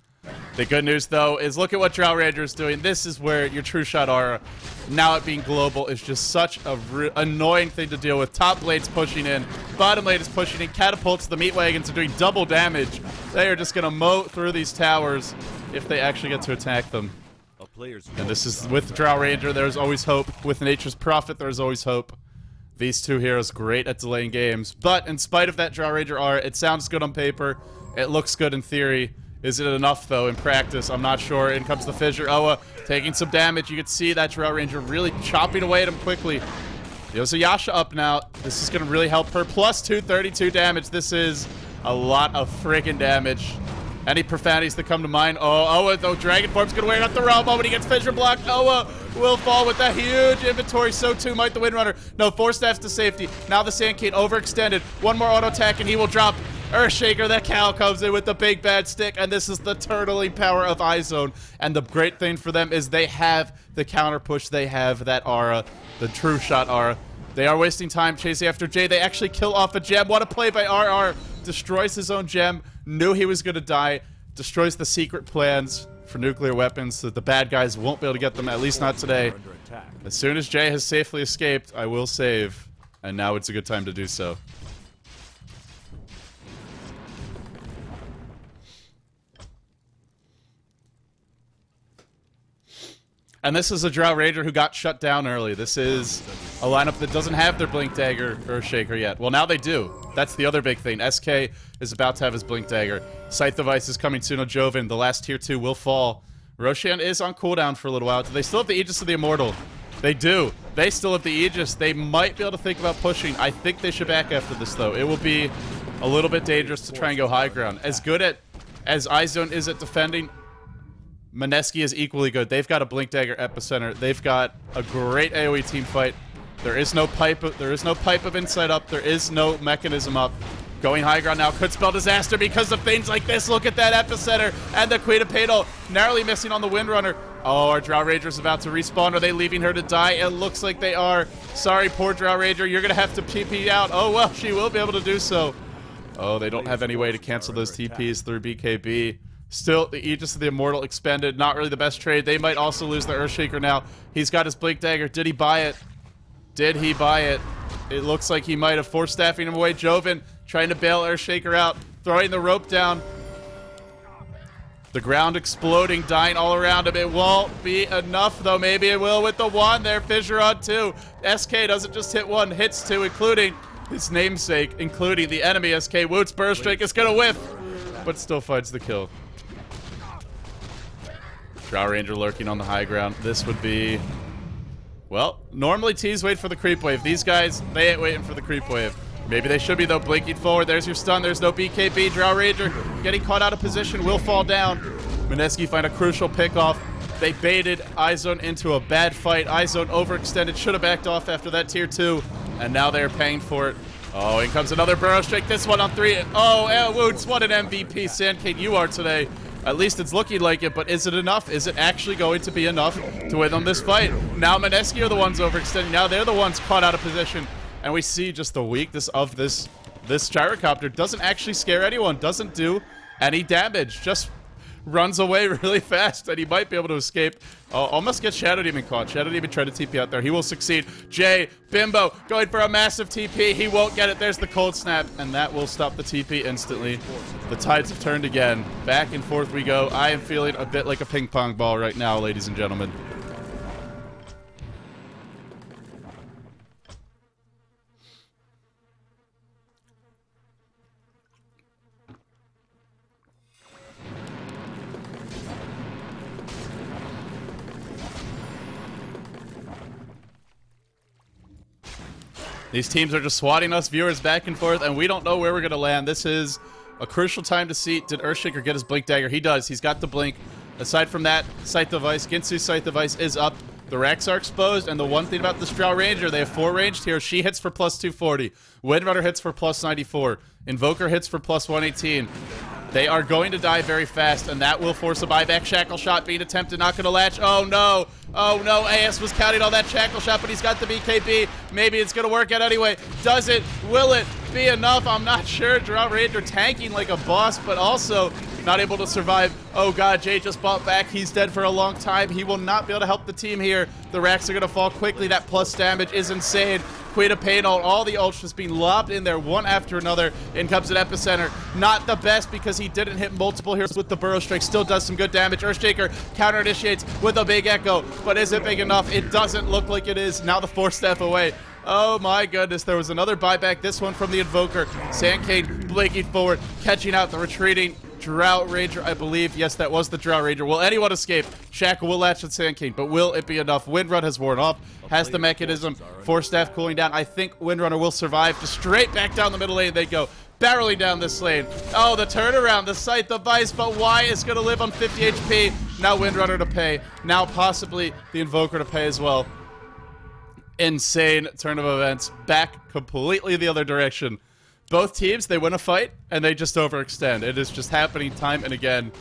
The good news, though, is look at what Drow Ranger is doing. This is where your True Shot aura, now it being global, is just such a annoying thing to deal with. Top lane's pushing in. Bottom lane is pushing in. Catapults, the meat wagons are doing double damage. They are just going to mow through these towers if they actually get to attack them. And this is with Drow Ranger, there's always hope. With Nature's Prophet, there's always hope. These two heroes great at delaying games. But in spite of that Drow Ranger aura, it sounds good on paper. It looks good in theory. Is it enough, though, in practice? I'm not sure. In comes the Fissure. Oa taking some damage. You can see that Drow Ranger really chopping away at him quickly. There's a Yasha up now. This is going to really help her. Plus 232 damage. This is a lot of friggin' damage. Any profanities that come to mind? Oh, Oa, though, Dragon Form's going to wear out the realm. Oh, when he gets Fissure blocked, Oa will fall with that huge inventory. So too might the Windrunner. No, Force Staffs to safety. Now the Sand King overextended. One more auto attack, and he will drop. Earthshaker, that cow comes in with the big bad stick, and this is the turtling power of iZone. And the great thing for them is they have the counter push. They have that aura, the True Shot aura. They are wasting time chasing after Jay. They actually kill off a gem. What a play by RR. Destroys his own gem. Knew he was going to die. Destroys the secret plans for nuclear weapons so that the bad guys won't be able to get them, at least not today. As soon as Jay has safely escaped, I will save. And now it's a good time to do so. And this is a Drow Ranger who got shut down early. This is a lineup that doesn't have their Blink Dagger Earthshaker yet. Well, now they do. That's the other big thing. SK is about to have his Blink Dagger. Scythe of Ice is coming soon on Joven. The last tier 2 will fall. Roshan is on cooldown for a little while. Do they still have the Aegis of the Immortal? They do. They still have the Aegis. They might be able to think about pushing. I think they should back after this, though. It will be a little bit dangerous to try and go high ground. As good as iZone is at defending, Mineski is equally good. They've got a Blink Dagger Epicenter. They've got a great AoE team fight. There is no pipe of insight up. There is no mechanism up. Going high ground now could spell disaster because of things like this. Look at that Epicenter and the Queen of Padal narrowly missing on the Windrunner. Oh, our Drow Ranger's about to respawn. Are they leaving her to die? It looks like they are. Sorry, poor Drow Ranger. You're going to have to PP out. Oh, well, she will be able to do so. Oh, they don't have any way to cancel those TPs through BKB. Still, the Aegis of the Immortal expended. Not really the best trade. They might also lose the Earthshaker now. He's got his Blink Dagger. Did he buy it? Did he buy it? It looks like he might have force staffing him away. Joven trying to bail Earthshaker out. Throwing the rope down. The ground exploding, dying all around him. It won't be enough, though. Maybe it will with the one there. Fissure on 2. SK doesn't just hit 1, hits 2, including his namesake, including the enemy SK. Woot's Burst Strike is going to whiff, but still finds the kill. Drow Ranger lurking on the high ground. This would be... Well, normally T's wait for the creep wave. These guys, they ain't waiting for the creep wave. Maybe they should be, though. Blinking forward. There's your stun. There's no BKB. Drow Ranger getting caught out of position. Will fall down. Mineski find a crucial pickoff. They baited iZone into a bad fight. iZone overextended. Should have backed off after that tier 2. And now they're paying for it. Oh, in comes another Burrow Strike. This one on 3. Oh, Woots, what an MVP Sand King you are today. At least it's looking like it, but is it enough? Is it actually going to be enough to win on this fight? Now Mineski are the ones overextending. Now they're the ones caught out of position. And we see just the weakness of this gyrocopter. Doesn't actually scare anyone. Doesn't do any damage. Just runs away really fast, and he might be able to escape. Oh, almost gets Shadow Demon caught. Shadow Demon tried to TP out there. He will succeed. Jay, Bimbo, going for a massive TP. He won't get it. There's the cold snap, and that will stop the TP instantly. The tides have turned again. Back and forth we go. I am feeling a bit like a ping pong ball right now, ladies and gentlemen. These teams are just swatting us viewers back and forth, and we don't know where we're going to land. This is a crucial time to see. Did Earthshaker get his Blink Dagger? He does. He's got the Blink. Aside from that, Scythe Device, Ginsu's Scythe Device is up. The racks are exposed, and the one thing about this Drow Ranger, they have 4 ranged here. She hits for plus 240. Windrunner hits for plus 94. Invoker hits for plus 118. They are going to die very fast, and that will force a buyback. Shackle Shot being attempted, not going to latch. Oh, no. Oh, no. AS was counting on that Shackle Shot, but he's got the BKB. Maybe it's going to work out anyway. Does it? Will it be enough? I'm not sure. Drow Ranger tanking like a boss, but also not able to survive. Oh, God. Jay just bought back. He's dead for a long time. He will not be able to help the team here. The racks are going to fall quickly. That plus damage is insane. Queen of Pain ult, all the ults just being lobbed in there one after another. In comes an Epicenter. Not the best because he didn't hit multiple here with the Burrow Strike. Still does some good damage. Earthshaker counter initiates with a big echo, but is it big enough? It doesn't look like it is. Now the 4-step away. Oh my goodness, there was another buyback. This one from the Invoker. Sand King blinking forward, catching out the retreating Drow Ranger, I believe. Yes, that was the Drow Ranger. Will anyone escape? Shackle will latch at Sand King, but will it be enough? Windrun has worn off, has the mechanism. 4-staff cooling down. I think Windrunner will survive. Just straight back down the middle lane they go. Barreling down this lane. Oh, the turnaround, the Scythe Device, but why is going to live on 50 HP? Now Windrunner to pay. Now possibly the Invoker to pay as well. Insane turn of events. Back completely the other direction. Both teams, they win a fight, and they just overextend. It is just happening time and again.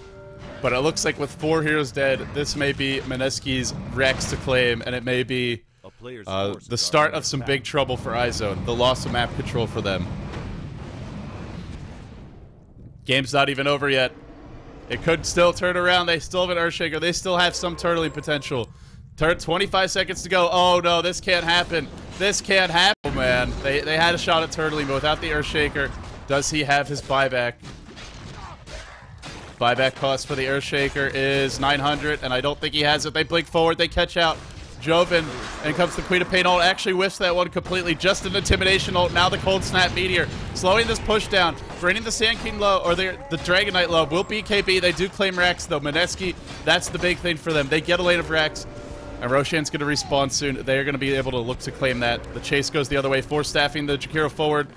But it looks like with 4 heroes dead, this may be Mineski's Rex to claim, and it may be the start of some big trouble for iZone. The loss of map control for them. Game's not even over yet. It could still turn around. They still have an Earthshaker. They still have some turtling potential. 25 seconds to go. Oh, no, this can't happen. This can't happen. Oh, man. They had a shot at turtling, but without the Earthshaker, does he have his buyback? Buyback cost for the Earthshaker is 900, and I don't think he has it. They blink forward. They catch out Joven, and comes the Queen of Pain ult. Actually whiffs that one completely. Just an Intimidation ult. Now the Cold Snap Meteor. Slowing this push down. Bringing the Sand King low, or the Dragon Knight low. Will BKB. They do claim Rex, though. Mineski, that's the big thing for them. They get a lane of Rex. And Roshan's going to respawn soon. They're going to be able to look to claim that. The chase goes the other way. 4-staffing the Jakiro forward.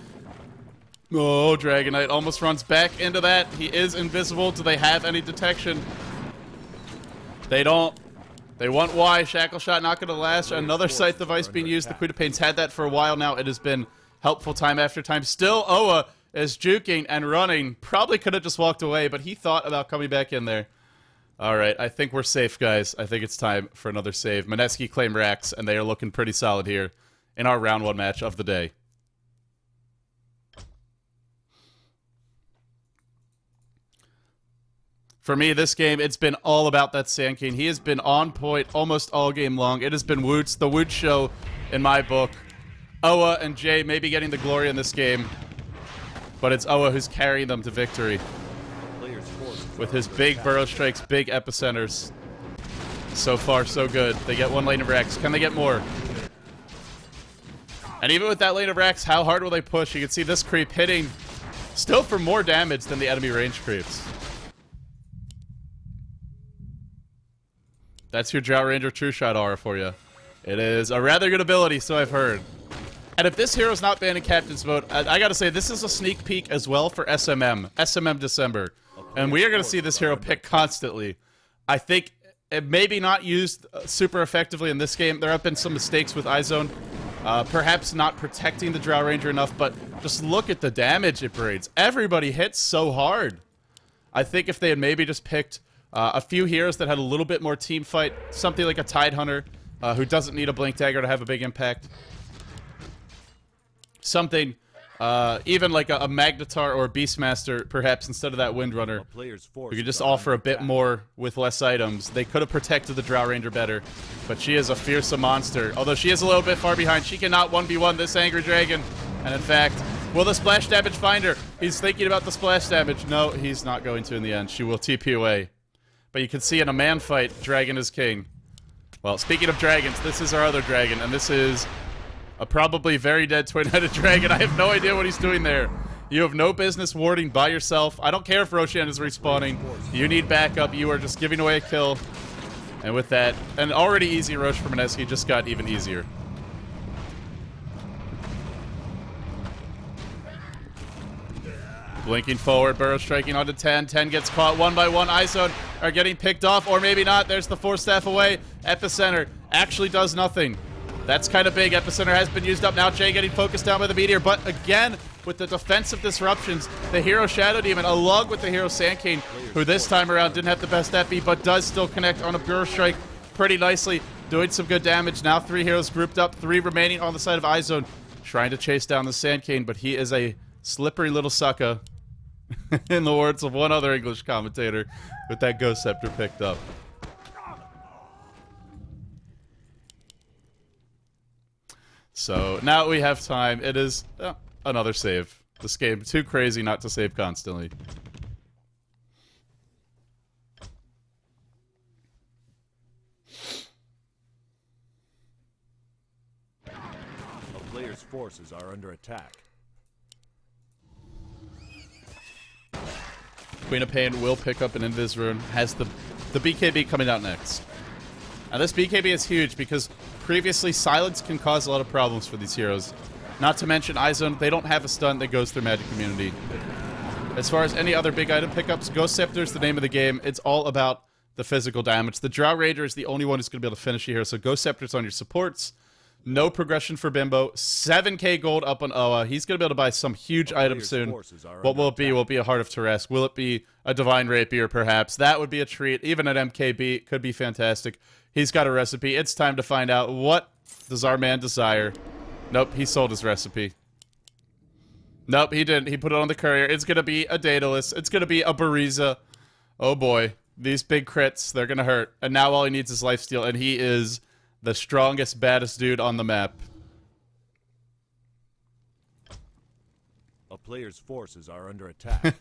Oh, Dragon Knight almost runs back into that. He is invisible. Do they have any detection? They don't. They want Y. Shackle Shot not going to last. Another Scythe Device being used. The Queen of Pain's had that for a while now. It has been helpful time after time. Still, Oa is juking and running. Probably could have just walked away, but he thought about coming back in there. All right, I think we're safe, guys. I think it's time for another save. Mineski claim Rax, and they are looking pretty solid here in our round 1 match of the day. For me, this game, it's been all about that Sand King. He has been on point almost all game long. It has been Woots, the Woots show in my book. Oa and Jay maybe getting the glory in this game, but it's Oa who's carrying them to victory. With his big burrow strikes, big epicenters. So far, so good. They get one lane of Rex. Can they get more? And even with that lane of Rex, how hard will they push? You can see this creep hitting still for more damage than the enemy range creeps. That's your Drow Ranger True Shot aura for you. It is a rather good ability, so I've heard. And if this hero's not banned in Captain's Mode, I gotta say, this is a sneak peek as well for SMM December. And we are gonna see this hero picked constantly. I think it may be not used super effectively in this game. There have been some mistakes with iZone. Perhaps not protecting the Drow Ranger enough, but just look at the damage it brings. Everybody hits so hard. I think if they had maybe just picked a few heroes that had a little bit more team fight, something like a Tidehunter, who doesn't need a Blink Dagger to have a big impact. Something, even like a Magnetar or a Beastmaster, perhaps, instead of that Windrunner. Who could just offer a bit more with less items. They could have protected the Drow Ranger better, but she is a fearsome monster. Although she is a little bit far behind, she cannot 1v1 this Angry Dragon. And in fact, will the splash damage find her? He's thinking about the splash damage. No, he's not going to in the end. She will TP away. But you can see in a man fight, Dragon is king. Well, speaking of dragons, this is our other dragon, and this is a probably very dead twin-headed dragon. I have no idea what he's doing there. You have no business warding by yourself. I don't care if Roshan is respawning. You need backup. You are just giving away a kill. And with that, an already easy Rosh for Mineski just got even easier. Blinking forward, Burrow striking onto 10. 10 gets caught one by one. iZone are getting picked off, or maybe not. There's the Force Staff away. Epicenter actually does nothing. That's kind of big. Epicenter has been used up now. Jay getting focused down by the Meteor, but again, with the defensive disruptions, the hero Shadow Demon, along with the hero Sand King, who this time around didn't have the best epi, but does still connect on a Burrow Strike pretty nicely, doing some good damage. Now 3 heroes grouped up, 3 remaining on the side of iZone, trying to chase down the Sand King, but he is a slippery little sucker. In the words of one other English commentator, with that Ghost Scepter picked up. So now we have time. It is another save. This game too crazy not to save constantly. A player's forces are under attack. Queen of Pain will pick up an Invis Rune, has the BKB coming out next. Now this BKB is huge because previously silence can cause a lot of problems for these heroes. Not to mention iZone, they don't have a stun that goes through Magic Immunity. As far as any other big item pickups, Ghost Scepter is the name of the game. It's all about the physical damage. The Drow Ranger is the only one who's going to be able to finish you here, so Ghost Scepter's on your supports. No progression for Bimbo. 7k gold up on Oa. He's going to be able to buy some huge items soon. What will it be? Will it be a Heart of Teresk? Will it be a Divine Rapier, perhaps? That would be a treat. Even an MKB could be fantastic. He's got a recipe. It's time to find out, what does our man desire? Nope, he sold his recipe. Nope, he didn't. He put it on the courier. It's going to be a Daedalus. It's going to be a Bariza. Oh boy. These big crits, they're going to hurt. And now all he needs is lifesteal, and he is the strongest, baddest dude on the map. A player's forces are under attack.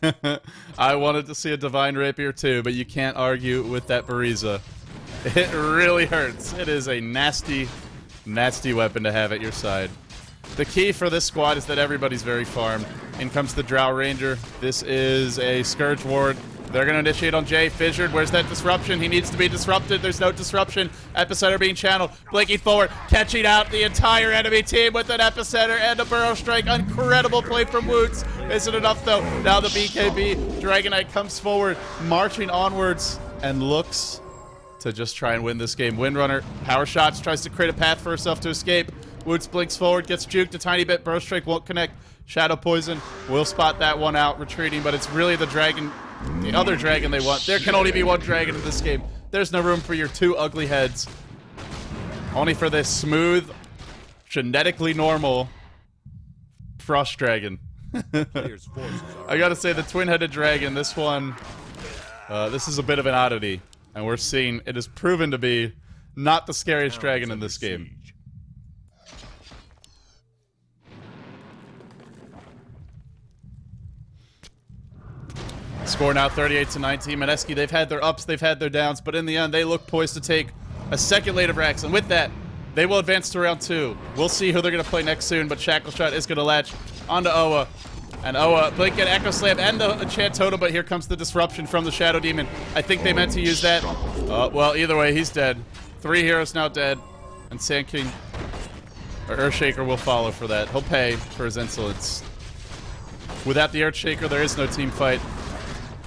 I wanted to see a Divine Rapier too, but you can't argue with that Bariza. It really hurts. It is a nasty, nasty weapon to have at your side. The key for this squad is that everybody's very farmed. In comes the Drow Ranger. This is a Scourge Ward. They're going to initiate on Jay. Fissured, where's that disruption? He needs to be disrupted. There's no disruption. Epicenter being channeled. Blinking forward. Catching out the entire enemy team with an Epicenter and a Burrow Strike. Incredible play from Woots. Isn't enough, though. Now the BKB. Dragon Knight comes forward, marching onwards, and looks to just try and win this game. Windrunner, power shots, tries to create a path for herself to escape. Woots blinks forward, gets juked a tiny bit. Burrow Strike won't connect. Shadow Poison will spot that one out, retreating, but it's really the dragon, the other dragon they want. There can only be one dragon in this game. There's no room for your 2 ugly heads. Only for this smooth, genetically normal Frost Dragon. I gotta say, the twin-headed dragon, this one, This is a bit of an oddity, and we're seeing it is proven to be not the scariest dragon in this game. Score now 38-19. Mineski, they've had their ups, they've had their downs, but in the end, they look poised to take a second lead of Rex, and with that, they will advance to round 2. We'll see who they're going to play next soon, but Shackleshot is going to latch onto Oa. And Oa, Blink and Echo Slam and the Enchant Totem, but here comes the disruption from the Shadow Demon. I think they meant to use that. Well, either way, he's dead. 3 heroes now dead, and Sand King, or Earthshaker, will follow for that. He'll pay for his insolence. Without the Earthshaker, there is no team fight.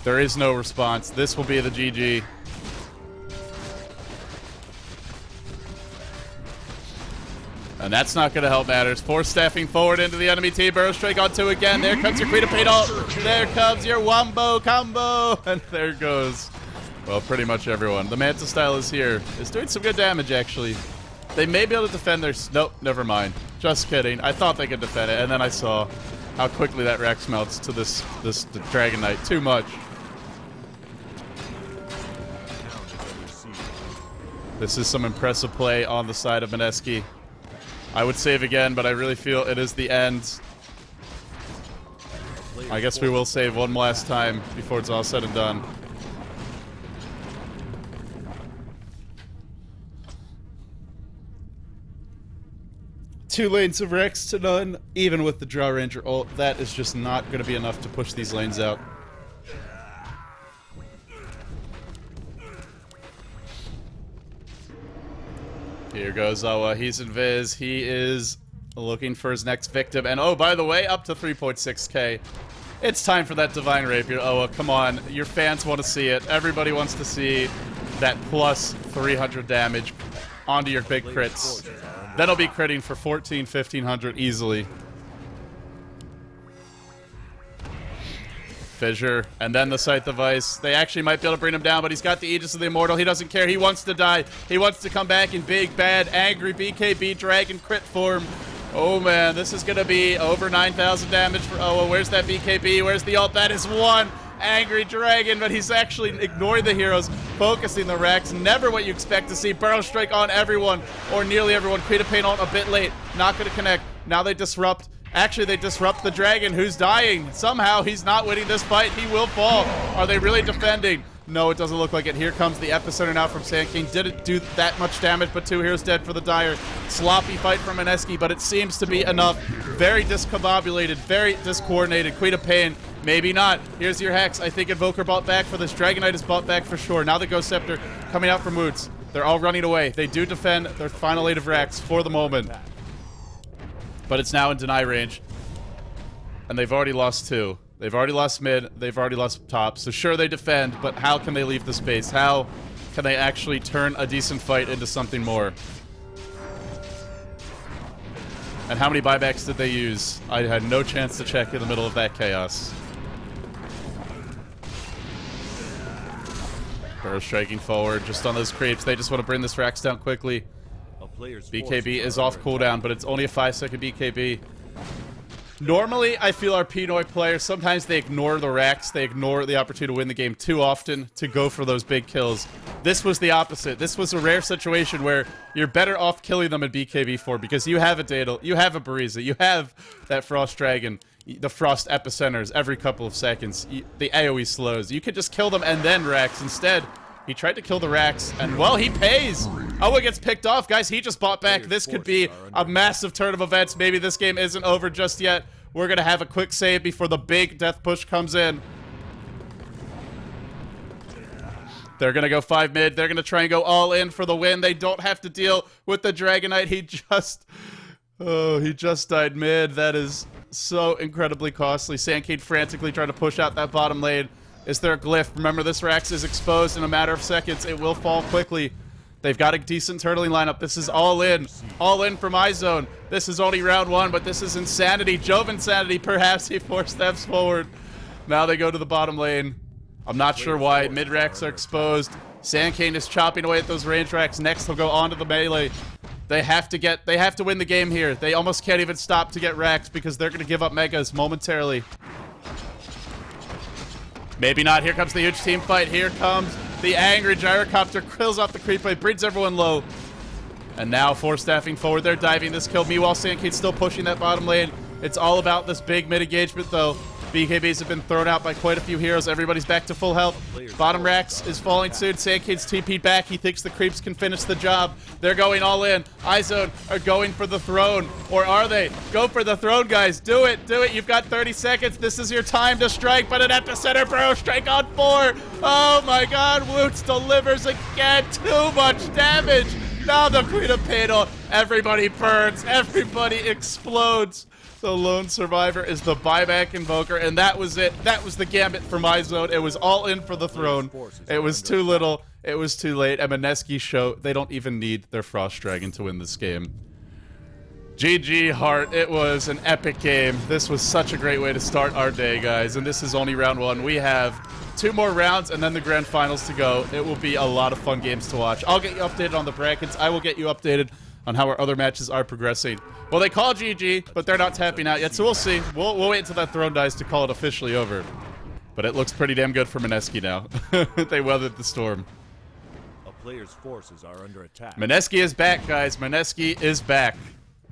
There is no response. This will be the GG. And that's not going to help matters. Force staffing forward into the enemy team. Burrow Strike on 2 again. There comes your Queen of Pain ult. There comes your Wombo combo. And there goes, well, pretty much everyone. The Manta Style is here. It's doing some good damage, actually. They may be able to defend their... Nope, never mind. Just kidding. I thought they could defend it, and then I saw how quickly that Rex melts to this Dragon Knight. Too much. This is some impressive play on the side of Mineski. I would save again, but I really feel it is the end. I guess we will save one last time before it's all said and done. Two lanes of Rex to none, even with the Draw Ranger ult. That is just not going to be enough to push these lanes out. Here goes Oa. He's in Viz. He is looking for his next victim. And oh, by the way, up to 3.6k. It's time for that Divine Rapier. Oa, come on. Your fans want to see it. Everybody wants to see that plus 300 damage onto your big crits. That'll be critting for 1,1500 easily. Fissure, and then the Scythe of Ice. They actually might be able to bring him down, but he's got the Aegis of the Immortal. He doesn't care. He wants to die. He wants to come back in big, bad, angry BKB Dragon crit form. Oh man, this is going to be over 9,000 damage for Oa. Where's that BKB? Where's the ult? That is one angry dragon, but he's actually ignoring the heroes, focusing the Rex. Never what you expect to see. Burrow Strike on everyone, or nearly everyone. Queen of Pain ult a bit late. Not going to connect. Now they disrupt. Actually, they disrupt the dragon, who's dying. Somehow, he's not winning this fight. He will fall. Are they really defending? No, it doesn't look like it. Here comes the Epicenter now from Sand King. Didn't do that much damage, but 2 heroes dead for the Dire. Sloppy fight from Mineski, but it seems to be enough. Very discombobulated, very discoordinated. Queen of Pain, maybe not. Here's your Hex. I think Invoker bought back for this. Dragon Knight is bought back for sure. Now the Ghost Scepter coming out from Moods. They're all running away. They do defend their final 8 of Rex for the moment. But it's now in deny range. And they've already lost 2. They've already lost mid. They've already lost top. So sure, they defend, but how can they leave the space? How can they actually turn a decent fight into something more? And how many buybacks did they use? I had no chance to check in the middle of that chaos. Burrow striking forward just on those creeps. They just want to bring this Rex down quickly. BKB is off cooldown, but it's only a 5-second BKB. Normally, I feel our Pinoy players, sometimes they ignore the Rex. They ignore the opportunity to win the game too often to go for those big kills. This was the opposite. This was a rare situation where you're better off killing them in BKB4 because you have a Daedal, you have a Bariza, you have that Frost Dragon, the Frost Epicenters every couple of seconds, the AoE slows. You could just kill them and then Rex. Instead, he tried to kill the Rex, and, well, he pays. Oa gets picked off. Guys, he just bought back. This could be a massive turn of events. Maybe this game isn't over just yet. We're going to have a quick save before the big death push comes in. They're going to go 5 mid. They're going to try and go all in for the win. They don't have to deal with the Dragon Knight. He just died mid. That is so incredibly costly. Sand King frantically trying to push out that bottom lane. Is there a glyph? Remember, this Rex is exposed in a matter of seconds. It will fall quickly. They've got a decent turtling lineup. This is all in. All in from iZone. This is only round 1, but this is insanity. Jove insanity. Perhaps he 4 steps forward. Now they go to the bottom lane. I'm not sure why. Mid-Rex are exposed. Sand King is chopping away at those range Rex. Next, he'll go onto the melee. They have to win the game here. They almost can't even stop to get Rex because they're going to give up Megas momentarily. Maybe not. Here comes the huge team fight. Here comes the angry gyrocopter. Kills off the creep wave. Brings everyone low. And now 4 staffing forward. They're diving this kill. Meanwhile, Sandcade's still pushing that bottom lane. It's all about this big mid engagement, though. BKBs have been thrown out by quite a few heroes. Everybody's back to full health. Bottom Rax is falling soon. Sandcade's TP'd back. He thinks the creeps can finish the job. They're going all in. iZone are going for the throne. Or are they? Go for the throne, guys. Do it. Do it. You've got 30 seconds. This is your time to strike, but an epicenter bro. Strike on 4. Oh my god. Woots delivers again. Too much damage. Now the Queen of Pain. Everybody burns. Everybody explodes. The lone survivor is the buyback invoker, and that was it. That was the gambit for iZone. It was all in for the throne. It was too little. It was too late. And Mineski show they don't even need their Frost Dragon to win this game. GG Heart. It was an epic game. This was such a great way to start our day, guys. And this is only round 1. We have 2 more rounds and then the grand finals to go. It will be a lot of fun games to watch. I'll get you updated on the brackets. I will get you updated on how our other matches are progressing. Well, they call GG, but they're not tapping out yet, so we'll see. We'll wait until that throne dies to call it officially over. But it looks pretty damn good for Mineski now. They weathered the storm. A player's forces are under attack. Mineski is back, guys. Mineski is back.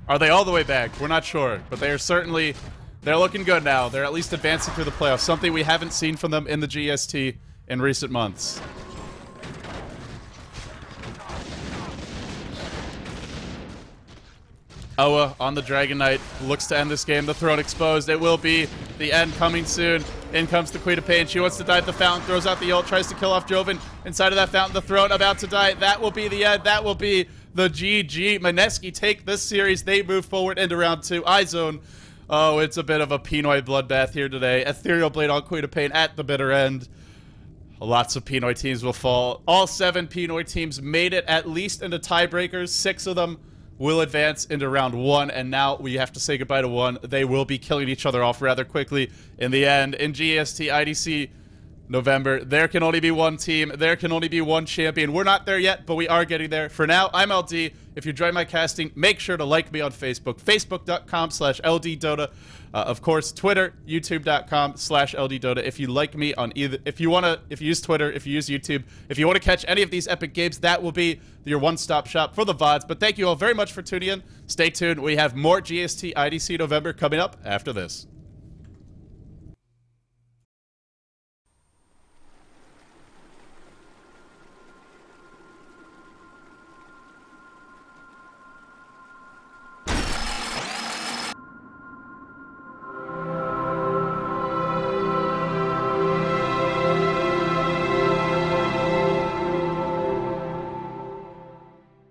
Are they all the way back? We're not sure, but they are certainly... They're looking good now. They're at least advancing through the playoffs, something we haven't seen from them in the GST in recent months. Oa on the Dragon Knight looks to end this game. The throne exposed. It will be the end coming soon. In comes the Queen of Pain. She wants to dive the fountain, throws out the ult, tries to kill off Joven. Inside of that fountain, the throne about to die. That will be the end. That will be the GG. Mineski take this series. They move forward into round 2. iZone. Oh, it's a bit of a Pinoy bloodbath here today. Ethereal Blade on Queen of Pain at the bitter end. Lots of Pinoy teams will fall. All 7 Pinoy teams made it at least into tiebreakers. 6 of them will advance into round 1, and now we have to say goodbye to 1. They will be killing each other off rather quickly in the end. In GEST IDC November, there can only be 1 team. There can only be 1 champion. We're not there yet, but we are getting there. For now, I'm LD. If you enjoy my casting, make sure to like me on Facebook. Facebook.com/LDDota. Of course, Twitter, YouTube.com/LDDota. If you like me on either, if you use Twitter, if you use YouTube, if you want to catch any of these epic games, that will be your one-stop shop for the VODs. But thank you all very much for tuning in. Stay tuned. We have more GST IDC November coming up after this.